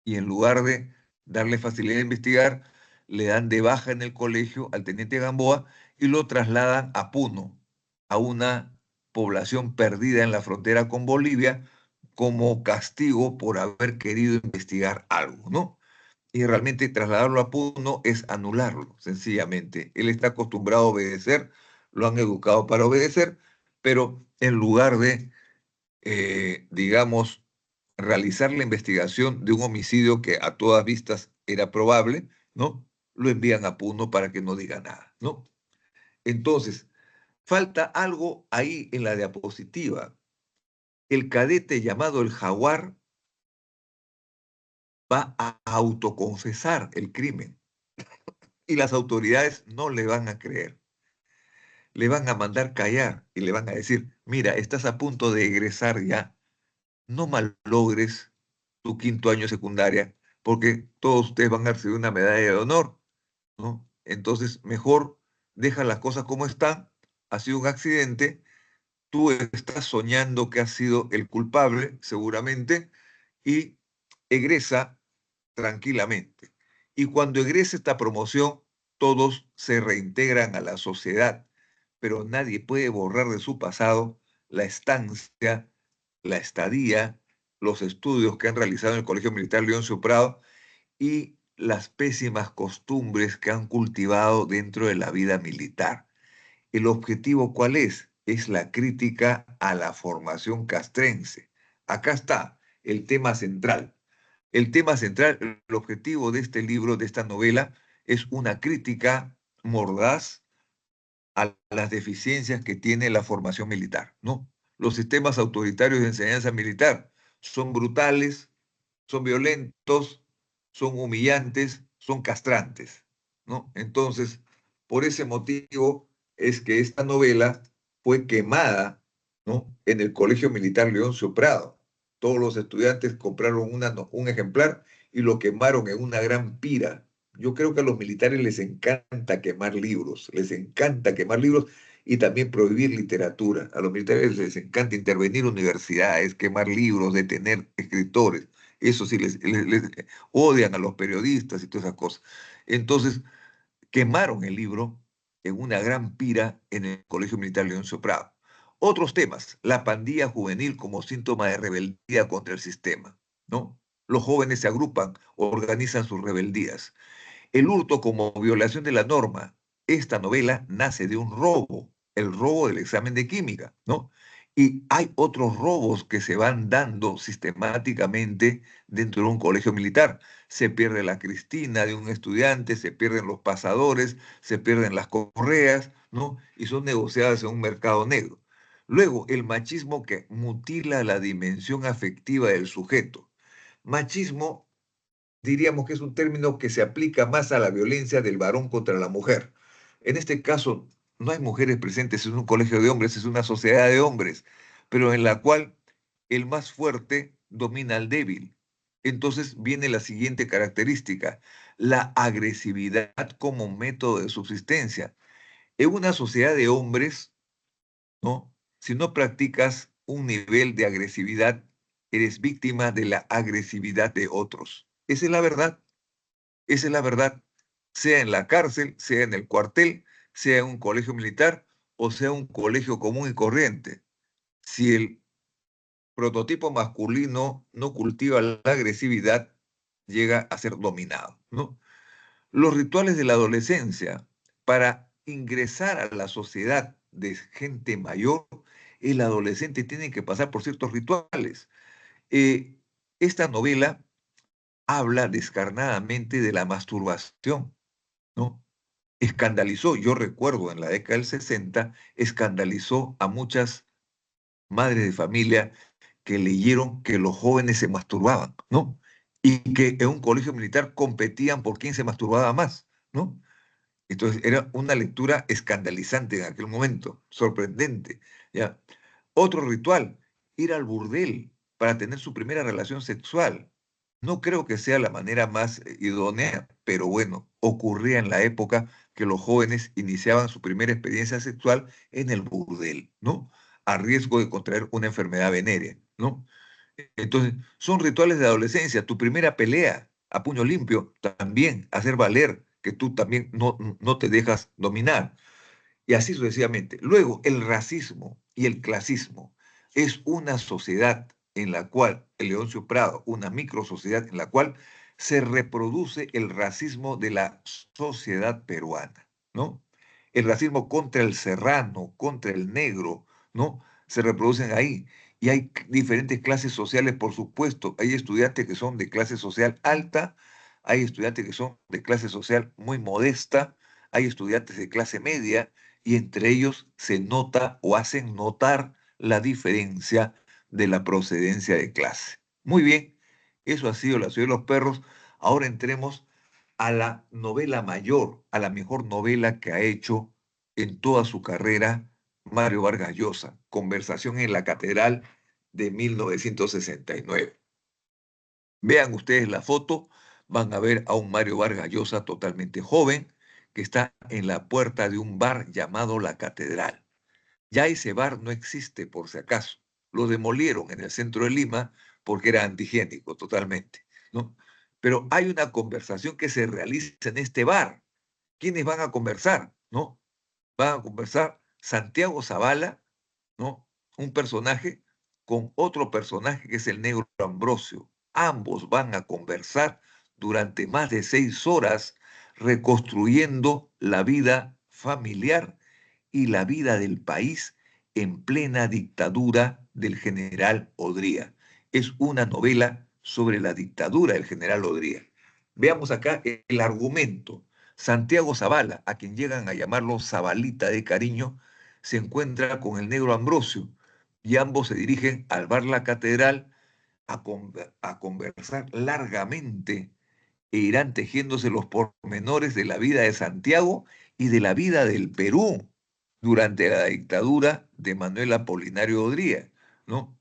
y en lugar de darle facilidad de investigar, le dan de baja en el colegio al teniente Gamboa y lo trasladan a Puno, a una población perdida en la frontera con Bolivia, como castigo por haber querido investigar algo, ¿no? Y realmente trasladarlo a Puno es anularlo, sencillamente. Él está acostumbrado a obedecer, lo han educado para obedecer, pero en lugar de digamos, realizar la investigación de un homicidio que a todas vistas era probable, ¿no? Lo envían a Puno para que no diga nada, ¿no? Entonces, falta algo ahí en la diapositiva. El cadete llamado el Jaguar va a autoconfesar el crimen y las autoridades no le van a creer. Le van a mandar callar y le van a decir, mira, estás a punto de egresar ya, no malogres tu quinto año de secundaria, porque todos ustedes van a recibir una medalla de honor, ¿no? Entonces, mejor deja las cosas como están, ha sido un accidente, tú estás soñando que has sido el culpable, seguramente, y egresa tranquilamente. Y cuando egrese esta promoción, todos se reintegran a la sociedad, pero nadie puede borrar de su pasado la estancia, la estadía, los estudios que han realizado en el Colegio Militar Leoncio Prado y las pésimas costumbres que han cultivado dentro de la vida militar. ¿El objetivo cuál es? Es la crítica a la formación castrense. Acá está el tema central. El tema central, el objetivo de este libro, de esta novela, es una crítica mordaz a las deficiencias que tiene la formación militar, ¿no? Los sistemas autoritarios de enseñanza militar son brutales, son violentos, son humillantes, son castrantes, ¿no? Entonces, por ese motivo es que esta novela fue quemada, ¿no? En el Colegio Militar Leoncio Prado. Todos los estudiantes compraron un ejemplar y lo quemaron en una gran pira. Yo creo que a los militares les encanta quemar libros, les encanta quemar libros y también prohibir literatura. A los militares les encanta intervenir universidades, quemar libros, detener escritores. Eso sí, les odian a los periodistas y todas esas cosas. Entonces, quemaron el libro en una gran pira en el Colegio Militar Leoncio Prado. Otros temas, la pandilla juvenil como síntoma de rebeldía contra el sistema, ¿no? Los jóvenes se agrupan, organizan sus rebeldías. El hurto como violación de la norma. Esta novela nace de un robo, el robo del examen de química, ¿no? Y hay otros robos que se van dando sistemáticamente dentro de un colegio militar. Se pierde la cristina de un estudiante, se pierden los pasadores, se pierden las correas, ¿no? Y son negociadas en un mercado negro. Luego, el machismo que mutila la dimensión afectiva del sujeto. Machismo, diríamos que es un término que se aplica más a la violencia del varón contra la mujer. En este caso, no hay mujeres presentes, es un colegio de hombres, es una sociedad de hombres, pero en la cual el más fuerte domina al débil. Entonces viene la siguiente característica, la agresividad como método de subsistencia. En una sociedad de hombres, ¿no? Si no practicas un nivel de agresividad, eres víctima de la agresividad de otros. Esa es la verdad. Esa es la verdad, sea en la cárcel, sea en el cuartel, sea en un colegio militar o sea un colegio común y corriente. Si el prototipo masculino no cultiva la agresividad, llega a ser dominado, ¿no? Los rituales de la adolescencia para ingresar a la sociedad de gente mayor, el adolescente tiene que pasar por ciertos rituales. Eh, esta novela habla descarnadamente de la masturbación, ¿no? Escandalizó, yo recuerdo en la década del 60, escandalizó a muchas madres de familia que leyeron que los jóvenes se masturbaban, ¿no? Y que en un colegio militar competían por quién se masturbaba más, ¿no? Entonces era una lectura escandalizante en aquel momento, sorprendente, ¿ya? Otro ritual, ir al burdel para tener su primera relación sexual. No creo que sea la manera más idónea, pero bueno, ocurría en la época que los jóvenes iniciaban su primera experiencia sexual en el burdel, ¿no? A riesgo de contraer una enfermedad venérea, ¿no? Entonces, son rituales de adolescencia. Tu primera pelea a puño limpio, también hacer valer que tú también no te dejas dominar. Y así sucesivamente. Luego, el racismo y el clasismo es una sociedad en la cual, el Leoncio Prado, una micro sociedad en la cual se reproduce el racismo de la sociedad peruana, ¿no? El racismo contra el serrano, contra el negro, ¿no? Se reproducen ahí. Y hay diferentes clases sociales, por supuesto. Hay estudiantes que son de clase social alta, hay estudiantes que son de clase social muy modesta, hay estudiantes de clase media, y entre ellos se nota o hacen notar la diferencia de la procedencia de clase. Muy bien, eso ha sido La ciudad de los perros. Ahora entremos a la novela mayor, a la mejor novela que ha hecho en toda su carrera Mario Vargas Llosa, Conversación en la Catedral de 1969. Vean ustedes la foto, van a ver a un Mario Vargas Llosa totalmente joven que está en la puerta de un bar llamado La Catedral. Ya ese bar no existe, por si acaso. Lo demolieron en el centro de Lima porque era antihigiénico totalmente, ¿no? Pero hay una conversación que se realiza en este bar. ¿Quiénes van a conversar, no? Van a conversar Santiago Zavala, ¿no? Un personaje con otro personaje que es el negro Ambrosio. Ambos van a conversar durante más de 6 horas reconstruyendo la vida familiar y la vida del país en plena dictadura del general Odría. Es una novela sobre la dictadura del general Odría. Veamos acá el argumento. Santiago Zavala, a quien llegan a llamarlo Zabalita de cariño, se encuentra con el negro Ambrosio y ambos se dirigen al bar La Catedral a conversar largamente e irán tejiéndose los pormenores de la vida de Santiago y de la vida del Perú durante la dictadura de Manuel Apolinario Odría, ¿no?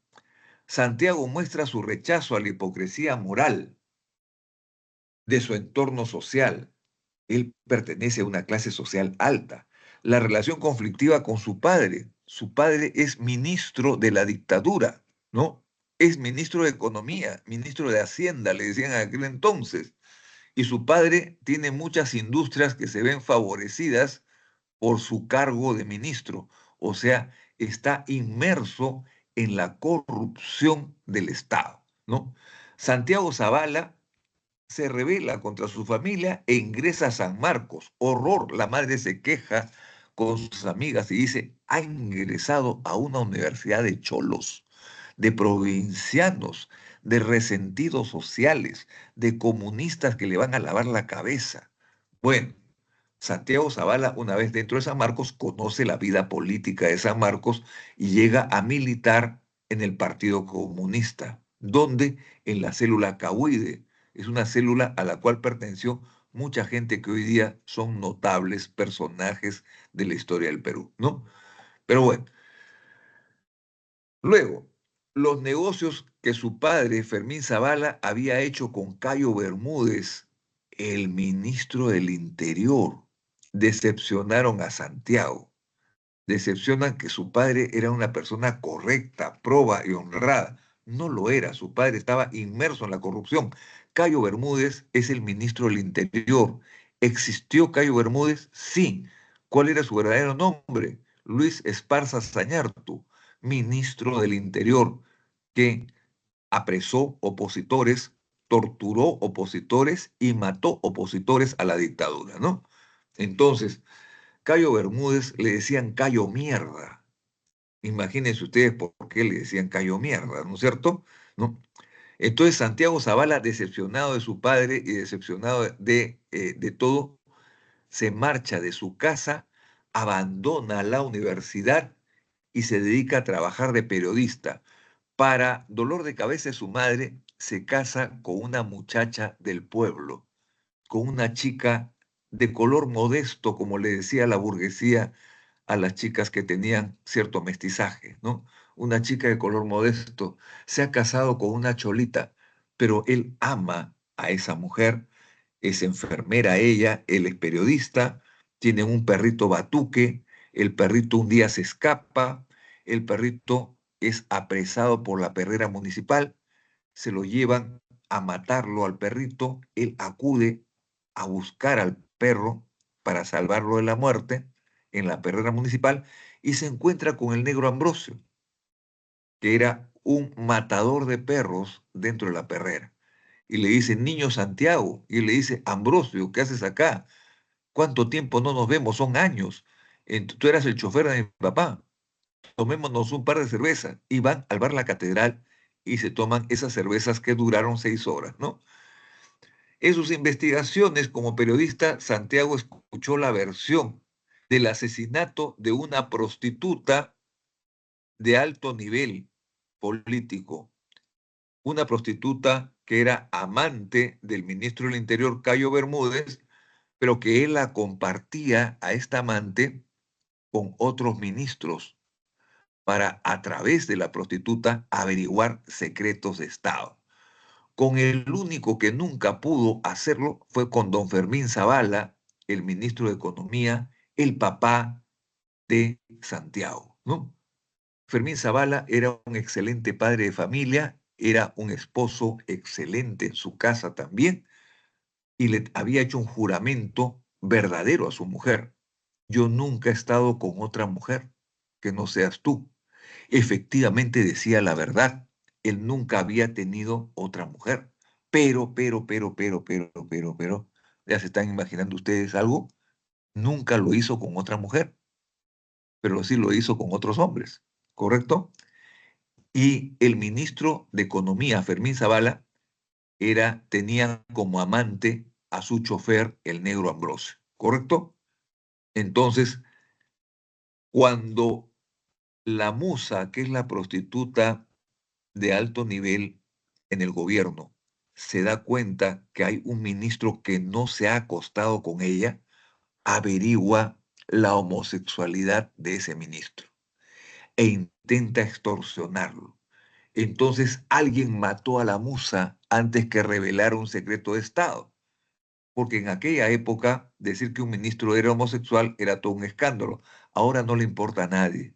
Santiago muestra su rechazo a la hipocresía moral de su entorno social. Él pertenece a una clase social alta. La relación conflictiva con su padre. Su padre es ministro de la dictadura, ¿no? Es ministro de Economía, ministro de Hacienda, le decían en aquel entonces. Y su padre tiene muchas industrias que se ven favorecidas por su cargo de ministro. O sea, está inmerso en la corrupción del Estado, ¿no? Santiago Zavala se rebela contra su familia e ingresa a San Marcos. Horror, la madre se queja con sus amigas y dice, ha ingresado a una universidad de cholos, de provincianos, de resentidos sociales, de comunistas que le van a lavar la cabeza. Bueno, Santiago Zavala, una vez dentro de San Marcos, conoce la vida política de San Marcos y llega a militar en el Partido Comunista. donde en la célula cahuide. Es una célula a la cual perteneció mucha gente que hoy día son notables personajes de la historia del Perú, ¿no? Pero bueno, luego, los negocios que su padre, Fermín Zavala, había hecho con Cayo Bermúdez, el ministro del Interior, decepcionaron a Santiago. Decepcionan que su padre era una persona correcta, proba y honrada. No lo era, su padre estaba inmerso en la corrupción. Cayo Bermúdez es el ministro del Interior. ¿Existió Cayo Bermúdez? Sí. ¿Cuál era su verdadero nombre? Luis Esparza Sañartu, ministro del Interior, que apresó opositores, torturó opositores y mató opositores a la dictadura, ¿no? Entonces, Cayo Bermúdez le decían Cayo Mierda. Imagínense ustedes por qué le decían Cayo Mierda, ¿no es cierto? ¿No? Entonces Santiago Zavala, decepcionado de su padre y decepcionado de todo, se marcha de su casa, abandona la universidad y se dedica a trabajar de periodista. Para dolor de cabeza de su madre, se casa con una muchacha del pueblo, con una chica de color modesto, como le decía la burguesía a las chicas que tenían cierto mestizaje, ¿no? Una chica de color modesto se ha casado con una cholita, pero él ama a esa mujer, es enfermera ella, él es periodista, tiene un perrito batuque, el perrito un día se escapa, el perrito es apresado por la perrera municipal, se lo llevan a matarlo al perrito, él acude a buscar al perro para salvarlo de la muerte en la perrera municipal y se encuentra con el negro Ambrosio, que era un matador de perros dentro de la perrera. Y le dice, niño Santiago, y él le dice, Ambrosio, ¿qué haces acá? ¿Cuánto tiempo no nos vemos? Son años. Tú eras el chofer de mi papá. Tomémonos un par de cervezas. Y van al bar La Catedral y se toman esas cervezas que duraron 6 horas, ¿no? En sus investigaciones como periodista, Santiago escuchó la versión del asesinato de una prostituta de alto nivel político, una prostituta que era amante del ministro del Interior, Cayo Bermúdez, pero que él la compartía a esta amante con otros ministros para, a través de la prostituta, averiguar secretos de Estado. Con el único que nunca pudo hacerlo fue con don Fermín Zavala, el ministro de Economía, el papá de Santiago, ¿no? Fermín Zavala era un excelente padre de familia, era un esposo excelente en su casa también, y le había hecho un juramento verdadero a su mujer. Yo nunca he estado con otra mujer que no seas tú. Efectivamente decía la verdad. Él nunca había tenido otra mujer. Pero, ¿ya se están imaginando ustedes algo? Nunca lo hizo con otra mujer, pero sí lo hizo con otros hombres, ¿correcto? Y el ministro de Economía, Fermín Zavala, tenía como amante a su chofer, el negro Ambrosio, ¿correcto? Entonces, cuando la musa, que es la prostituta de alto nivel en el gobierno, se da cuenta que hay un ministro que no se ha acostado con ella, averigua la homosexualidad de ese ministro e intenta extorsionarlo. Entonces alguien mató a la musa antes que revelara un secreto de Estado, porque en aquella época decir que un ministro era homosexual era todo un escándalo. Ahora no le importa a nadie,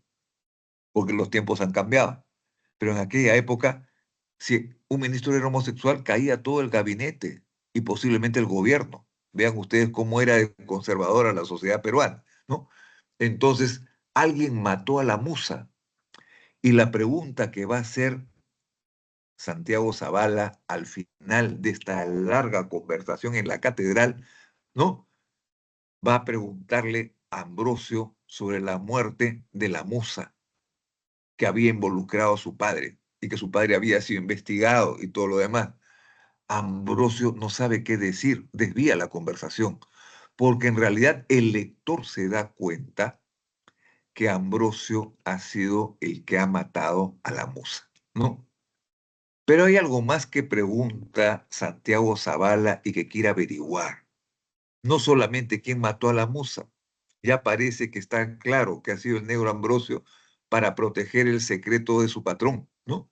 porque los tiempos han cambiado. Pero en aquella época, si un ministro era homosexual, caía todo el gabinete y posiblemente el gobierno. Vean ustedes cómo era de conservadora la sociedad peruana, ¿no? Entonces, alguien mató a la musa y la pregunta que va a hacer Santiago Zavala al final de esta larga conversación en la catedral, ¿no? Va a preguntarle a Ambrosio sobre la muerte de la musa que había involucrado a su padre y que su padre había sido investigado y todo lo demás. Ambrosio no sabe qué decir, desvía la conversación, porque en realidad el lector se da cuenta que Ambrosio ha sido el que ha matado a la musa, ¿no? Pero hay algo más que pregunta Santiago Zavala y que quiere averiguar. No solamente quién mató a la musa, ya parece que está claro que ha sido el negro Ambrosio para proteger el secreto de su patrón, ¿no?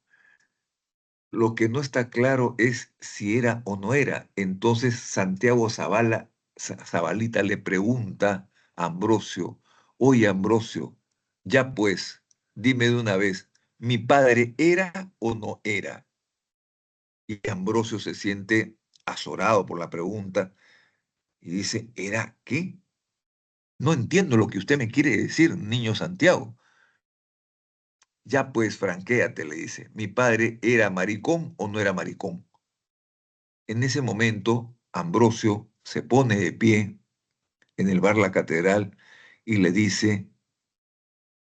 Lo que no está claro es si era o no era. Entonces Santiago Zabalita le pregunta a Ambrosio, oye Ambrosio, ya pues, dime de una vez, ¿mi padre era o no era? Y Ambrosio se siente azorado por la pregunta y dice, ¿era qué? No entiendo lo que usted me quiere decir, niño Santiago. Ya pues, franquéate, le dice, ¿mi padre era maricón o no era maricón? En ese momento, Ambrosio se pone de pie en el bar La Catedral y le dice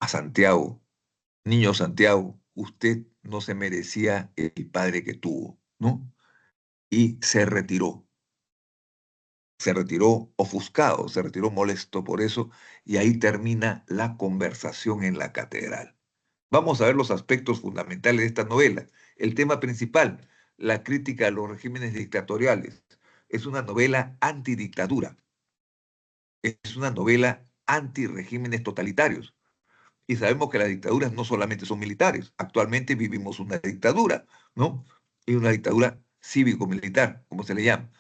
a Santiago, niño Santiago, usted no se merecía el padre que tuvo, ¿no? Y se retiró ofuscado, se retiró molesto por eso, y ahí termina la conversación en la catedral. Vamos a ver los aspectos fundamentales de esta novela. El tema principal, la crítica a los regímenes dictatoriales. Es una novela antidictadura, es una novela anti-regímenes totalitarios. Y sabemos que las dictaduras no solamente son militares. Actualmente vivimos una dictadura, ¿no? Y una dictadura cívico-militar, como se le llama,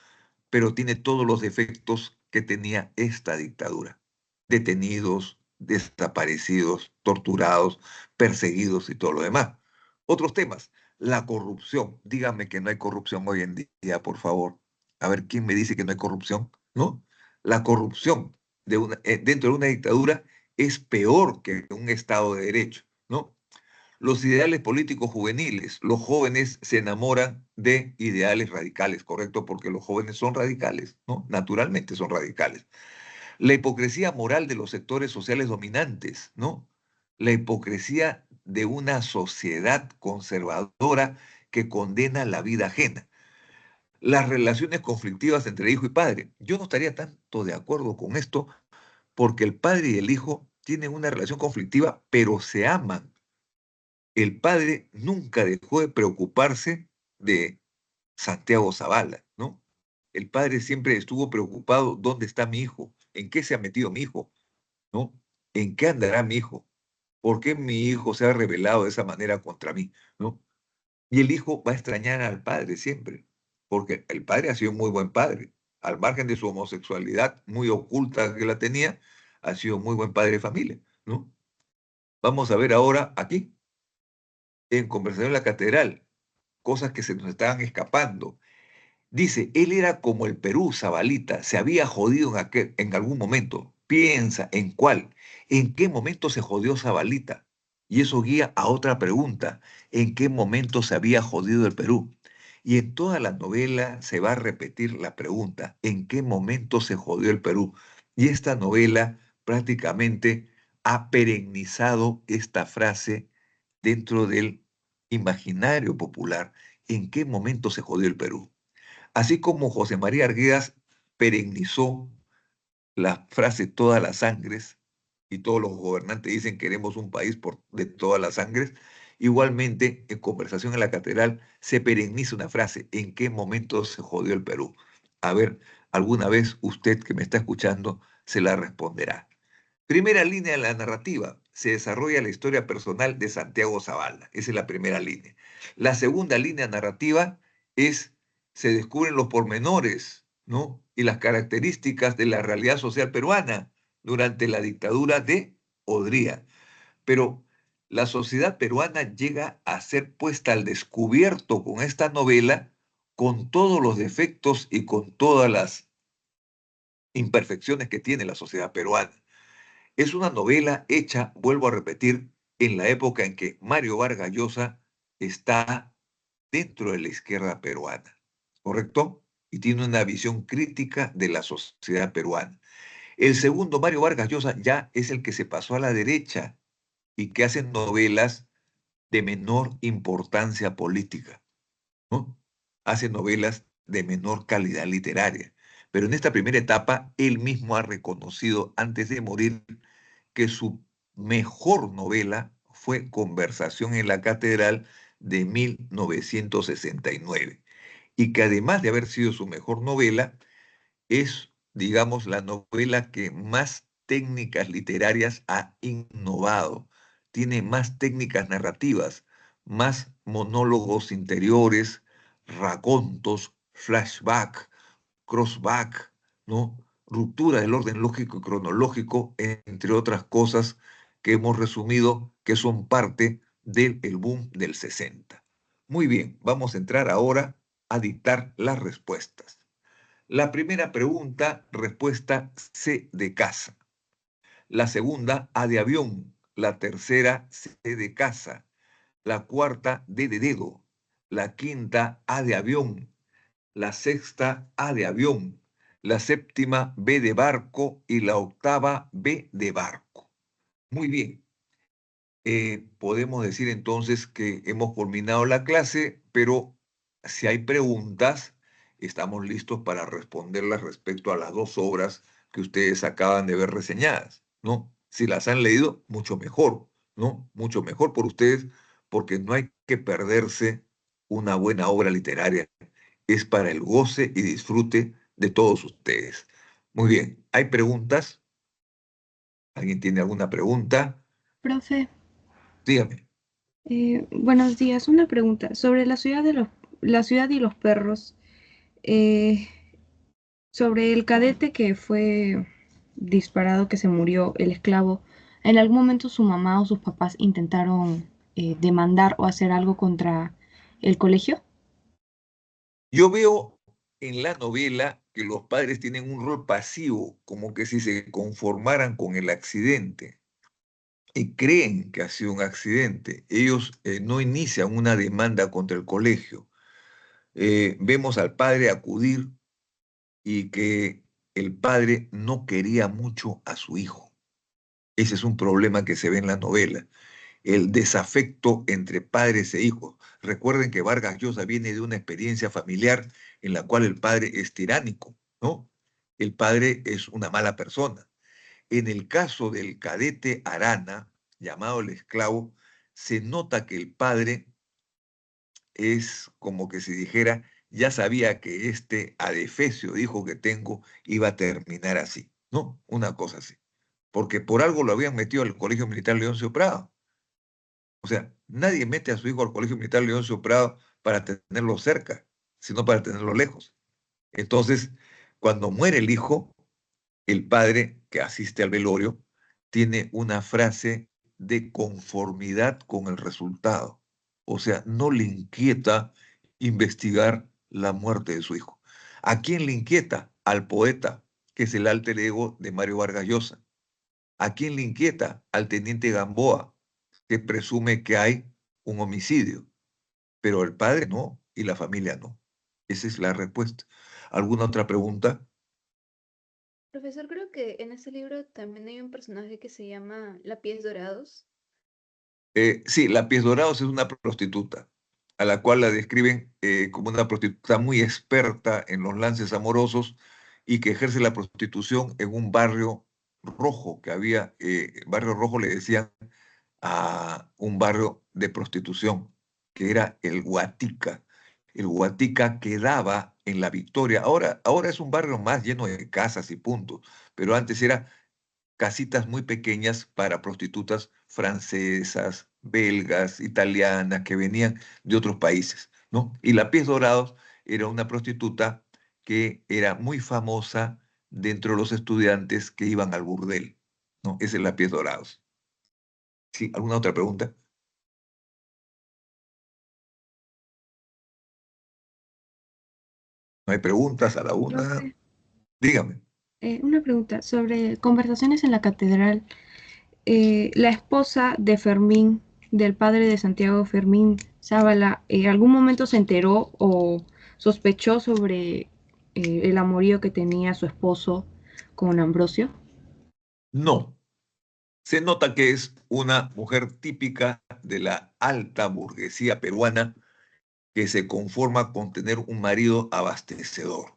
pero tiene todos los defectos que tenía esta dictadura. Detenidos, desaparecidos, torturados, perseguidos y todo lo demás. Otros temas, la corrupción. Dígame que no hay corrupción hoy en día, por favor. A ver, ¿quién me dice que no hay corrupción? ¿No? La corrupción dentro de una dictadura es peor que un Estado de Derecho, ¿no? Los ideales políticos juveniles. Los jóvenes se enamoran de ideales radicales, ¿correcto? Porque los jóvenes son radicales, ¿no? Naturalmente son radicales. La hipocresía moral de los sectores sociales dominantes, ¿no? La hipocresía de una sociedad conservadora que condena la vida ajena. Las relaciones conflictivas entre hijo y padre. Yo no estaría tanto de acuerdo con esto porque el padre y el hijo tienen una relación conflictiva, pero se aman. El padre nunca dejó de preocuparse de Santiago Zavala, ¿no? El padre siempre estuvo preocupado, ¿dónde está mi hijo? ¿En qué se ha metido mi hijo? ¿No? ¿En qué andará mi hijo? ¿Por qué mi hijo se ha rebelado de esa manera contra mí? ¿No? Y el hijo va a extrañar al padre siempre, porque el padre ha sido un muy buen padre. Al margen de su homosexualidad muy oculta que la tenía, ha sido muy buen padre de familia, ¿no? Vamos a ver ahora aquí, en Conversación en la Catedral, cosas que se nos estaban escapando. Dice, él era como el Perú, Zabalita, se había jodido en algún momento. Piensa, ¿en cuál? ¿En qué momento se jodió Zabalita? Y eso guía a otra pregunta, ¿en qué momento se había jodido el Perú? Y en toda la novela se va a repetir la pregunta, ¿en qué momento se jodió el Perú? Y esta novela prácticamente ha perennizado esta frase dentro del imaginario popular, ¿en qué momento se jodió el Perú? Así como José María Arguedas perennizó la frase todas las sangres, y todos los gobernantes dicen queremos un país de todas las sangres, igualmente en Conversación en la Catedral se perenniza una frase, ¿en qué momento se jodió el Perú? A ver, alguna vez usted que me está escuchando se la responderá. Primera línea de la narrativa, se desarrolla la historia personal de Santiago Zavala. Esa es la primera línea. La segunda línea narrativa es, se descubren los pormenores, ¿no? Y las características de la realidad social peruana durante la dictadura de Odría. Pero la sociedad peruana llega a ser puesta al descubierto con esta novela, con todos los defectos y con todas las imperfecciones que tiene la sociedad peruana. Es una novela hecha, vuelvo a repetir, en la época en que Mario Vargas Llosa está dentro de la izquierda peruana, ¿correcto? Y tiene una visión crítica de la sociedad peruana. El segundo, Mario Vargas Llosa, ya es el que se pasó a la derecha y que hace novelas de menor importancia política, ¿no? Hace novelas de menor calidad literaria. Pero en esta primera etapa, él mismo ha reconocido antes de morir que su mejor novela fue Conversación en la Catedral de 1969, y que además de haber sido su mejor novela, es, digamos, la novela que más técnicas literarias ha innovado. Tiene más técnicas narrativas, más monólogos interiores, racontos, flashback, crossback, ¿no? Ruptura del orden lógico y cronológico, entre otras cosas que hemos resumido que son parte del el boom del 60. Muy bien, vamos a entrar ahora a dictar las respuestas. La primera pregunta, respuesta C de casa. La segunda, A de avión. La tercera, C de casa. La cuarta, D de dedo. La quinta, A de avión. La sexta, A de avión. La séptima, B de barco. Y la octava, B de barco. Muy bien. Podemos decir entonces que hemos culminado la clase, pero si hay preguntas, estamos listos para responderlas respecto a las dos obras que ustedes acaban de ver reseñadas, ¿no? Si las han leído, mucho mejor, ¿no? Mucho mejor por ustedes, porque no hay que perderse una buena obra literaria. Es para el goce y disfrute de todos ustedes. Muy bien, ¿hay preguntas? ¿Alguien tiene alguna pregunta? Profe, Dígame. buenos días. Una pregunta sobre la ciudad y los perros. eh, Sobre el cadete que fue disparado, que se murió, el esclavo. ¿En algún momento su mamá o sus papás intentaron demandar o hacer algo contra el colegio? Yo veo en la novela que los padres tienen un rol pasivo, como que si se conformaran con el accidente y creen que ha sido un accidente. Ellos no inician una demanda contra el colegio. Vemos al padre acudir y que el padre no quería mucho a su hijo. Ese es un problema que se ve en la novela, el desafecto entre padres e hijos. Recuerden que Vargas Llosa viene de una experiencia familiar en la cual el padre es tiránico, ¿no? El padre es una mala persona. En el caso del cadete Arana, llamado el esclavo, se nota que el padre es como que si dijera, ya sabía que este adefesio hijo que tengo iba a terminar así, ¿no? Una cosa así. Porque por algo lo habían metido al Colegio Militar Leoncio Prado. O sea, nadie mete a su hijo al Colegio Militar Leoncio Prado para tenerlo cerca, sino para tenerlo lejos. Entonces, cuando muere el hijo, el padre que asiste al velorio tiene una frase de conformidad con el resultado. O sea, no le inquieta investigar la muerte de su hijo. ¿A quién le inquieta? Al poeta, que es el alter ego de Mario Vargas Llosa. ¿A quién le inquieta? Al teniente Gamboa, que presume que hay un homicidio, pero el padre no y la familia no. Esa es la respuesta. ¿Alguna otra pregunta? Profesor, creo que en este libro también hay un personaje que se llama La Pies Dorados. Sí, la Pies Dorados es una prostituta, a la cual la describen como una prostituta muy experta en los lances amorosos y que ejerce la prostitución en un barrio rojo que había, barrio rojo le decían a un barrio de prostitución, que era el Guatica. El Guatica quedaba en La Victoria. Ahora es un barrio más lleno de casas y puntos, pero antes era casitas muy pequeñas para prostitutas francesas, belgas, italianas, que venían de otros países, ¿no? Y la Pies Dorados era una prostituta que era muy famosa dentro de los estudiantes que iban al burdel, ¿no? Esa es la Pies Dorados. ¿Sí? ¿Alguna otra pregunta? ¿No hay preguntas a la una? Profe, Dígame. una pregunta sobre conversaciones en la catedral. La esposa de Fermín, del padre de Santiago Fermín Zábala, ¿en algún momento se enteró o sospechó sobre el amorío que tenía su esposo con Ambrosio? No. Se nota que es una mujer típica de la alta burguesía peruana que se conforma con tener un marido abastecedor.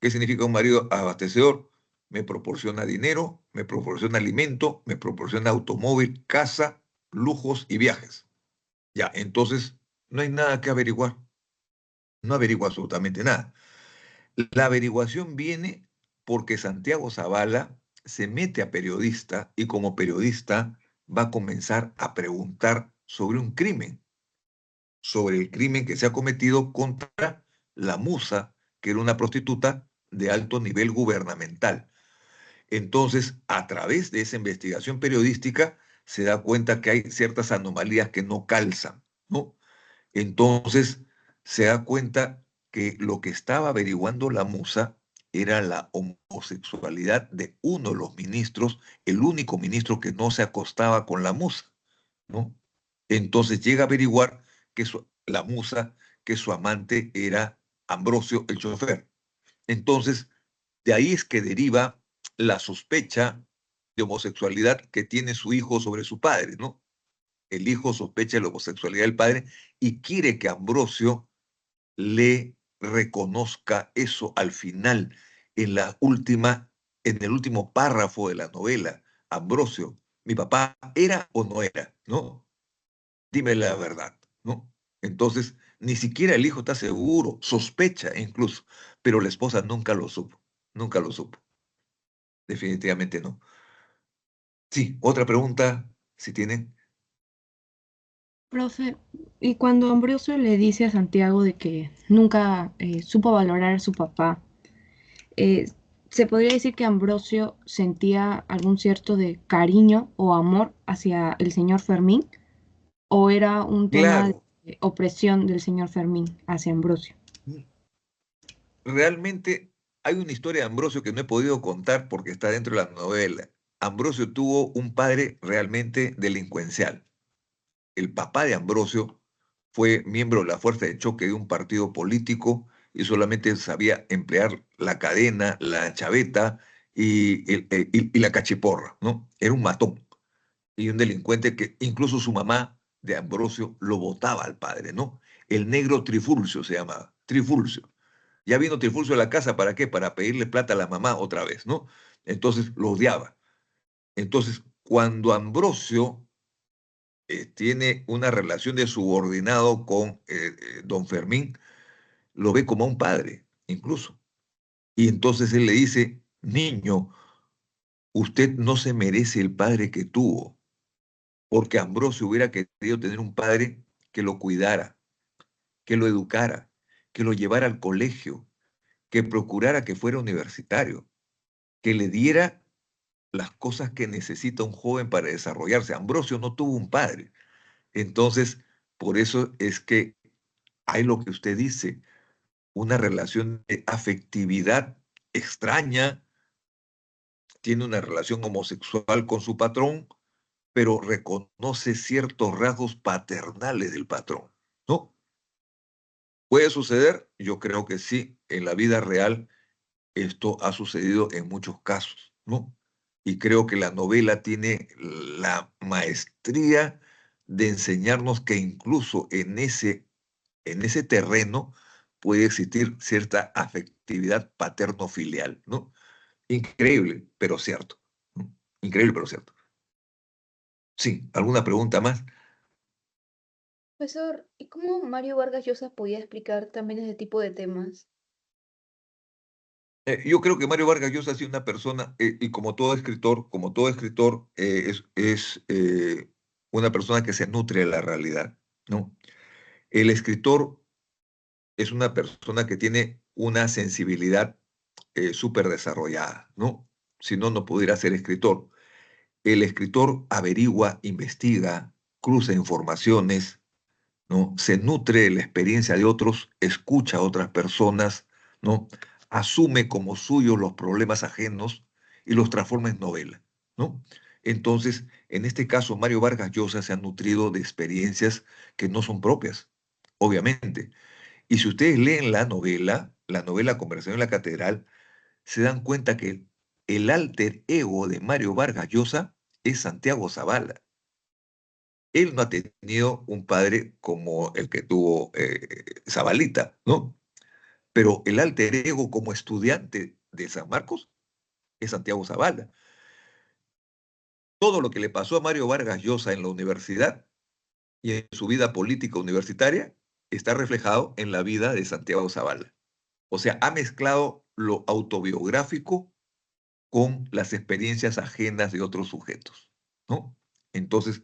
¿Qué significa un marido abastecedor? Me proporciona dinero, me proporciona alimento, me proporciona automóvil, casa, lujos y viajes. Ya, entonces no hay nada que averiguar, no averigua absolutamente nada. La averiguación viene porque Santiago Zavala se mete a periodista y como periodista va a comenzar a preguntar sobre el crimen que se ha cometido contra la Musa, que era una prostituta de alto nivel gubernamental. Entonces, a través de esa investigación periodística, se da cuenta que hay ciertas anomalías que no calzan, ¿no? Entonces, se da cuenta que lo que estaba averiguando la Musa era la homosexualidad de uno de los ministros, el único ministro que no se acostaba con la Musa, ¿no? Entonces llega a averiguar que la Musa, que su amante era Ambrosio el chofer. Entonces, de ahí es que deriva la sospecha de homosexualidad que tiene su hijo sobre su padre, ¿no? El hijo sospecha de la homosexualidad del padre y quiere que Ambrosio le reconozca eso al final, en el último párrafo de la novela. Ambrosio, ¿mi papá era o no era? ¿No? Dime la verdad, ¿no? Entonces, ni siquiera el hijo está seguro, sospecha incluso, pero la esposa nunca lo supo, definitivamente no. Sí, otra pregunta, si tienen. Profe, y cuando Ambrosio le dice a Santiago de que nunca supo valorar a su papá, eh, ¿se podría decir que Ambrosio sentía algún cierto de cariño o amor hacia el señor Fermín? ¿O era un tema Claro, de opresión del señor Fermín hacia Ambrosio? realmente hay una historia de Ambrosio que no he podido contar porque está dentro de la novela. Ambrosio tuvo un padre realmente delincuencial. El papá de Ambrosio fue miembro de la fuerza de choque de un partido político y solamente sabía emplear la cadena, la chaveta y la cachiporra, ¿no? Era un matón y un delincuente que incluso su mamá de Ambrosio lo votaba al padre, ¿no? El negro Trifulcio se llamaba, Trifulcio. Ya vino Trifulcio a la casa, ¿para qué? Para pedirle plata a la mamá otra vez, ¿no? Entonces lo odiaba. Entonces, cuando Ambrosio tiene una relación de subordinado con don Fermín, lo ve como a un padre, incluso. Y entonces él le dice, niño, usted no se merece el padre que tuvo, porque Ambrosio hubiera querido tener un padre que lo cuidara, que lo educara, que lo llevara al colegio, que procurara que fuera universitario, que le diera las cosas que necesita un joven para desarrollarse. Ambrosio no tuvo un padre. Entonces, por eso es que hay lo que usted dice, una relación de afectividad extraña, tiene una relación homosexual con su patrón, pero reconoce ciertos rasgos paternales del patrón, ¿no? ¿Puede suceder? Yo creo que sí, en la vida real esto ha sucedido en muchos casos, ¿no? Y creo que la novela tiene la maestría de enseñarnos que incluso en ese terreno puede existir cierta afectividad paterno-filial, ¿no? Increíble, pero cierto, ¿no? Increíble, pero cierto. Sí, ¿alguna pregunta más? Profesor, ¿y cómo Mario Vargas Llosa podía explicar también ese tipo de temas? Yo creo que Mario Vargas Llosa ha sido una persona, y como todo escritor, es una persona que se nutre de la realidad, ¿no? El escritor es una persona que tiene una sensibilidad súper desarrollada, ¿no? Si no, no pudiera ser escritor. El escritor averigua, investiga, cruza informaciones, ¿no? Se nutre de la experiencia de otros, escucha a otras personas, ¿no? Asume como suyos los problemas ajenos y los transforma en novela, ¿no? Entonces, en este caso, Mario Vargas Llosa se ha nutrido de experiencias que no son propias, obviamente. Y si ustedes leen la novela Conversación en la Catedral, se dan cuenta que el alter ego de Mario Vargas Llosa es Santiago Zavala. Él no ha tenido un padre como el que tuvo Zabalita, ¿no? Pero el alter ego como estudiante de San Marcos es Santiago Zavala. Todo lo que le pasó a Mario Vargas Llosa en la universidad y en su vida política universitaria está reflejado en la vida de Santiago Zavala. O sea, ha mezclado lo autobiográfico con las experiencias ajenas de otros sujetos, ¿no? Entonces,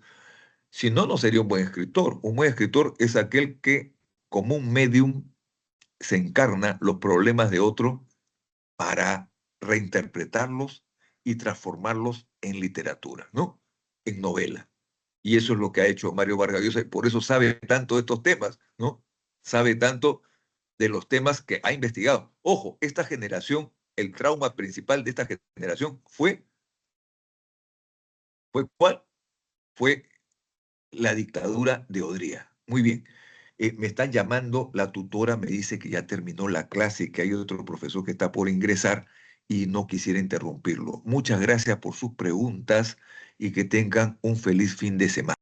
si no, no sería un buen escritor. Un buen escritor es aquel que, como un medium, se encarna los problemas de otro para reinterpretarlos y transformarlos en literatura, ¿no? En novela. Y eso es lo que ha hecho Mario Vargas Llosa, y por eso sabe tanto de estos temas, ¿no? Sabe tanto de los temas que ha investigado. Ojo, esta generación, el trauma principal de esta generación ¿fue cuál? Fue la dictadura de Odría. Muy bien. Me están llamando, la tutora me dice que ya terminó la clase y que hay otro profesor que está por ingresar y no quisiera interrumpirlo. Muchas gracias por sus preguntas y que tengan un feliz fin de semana.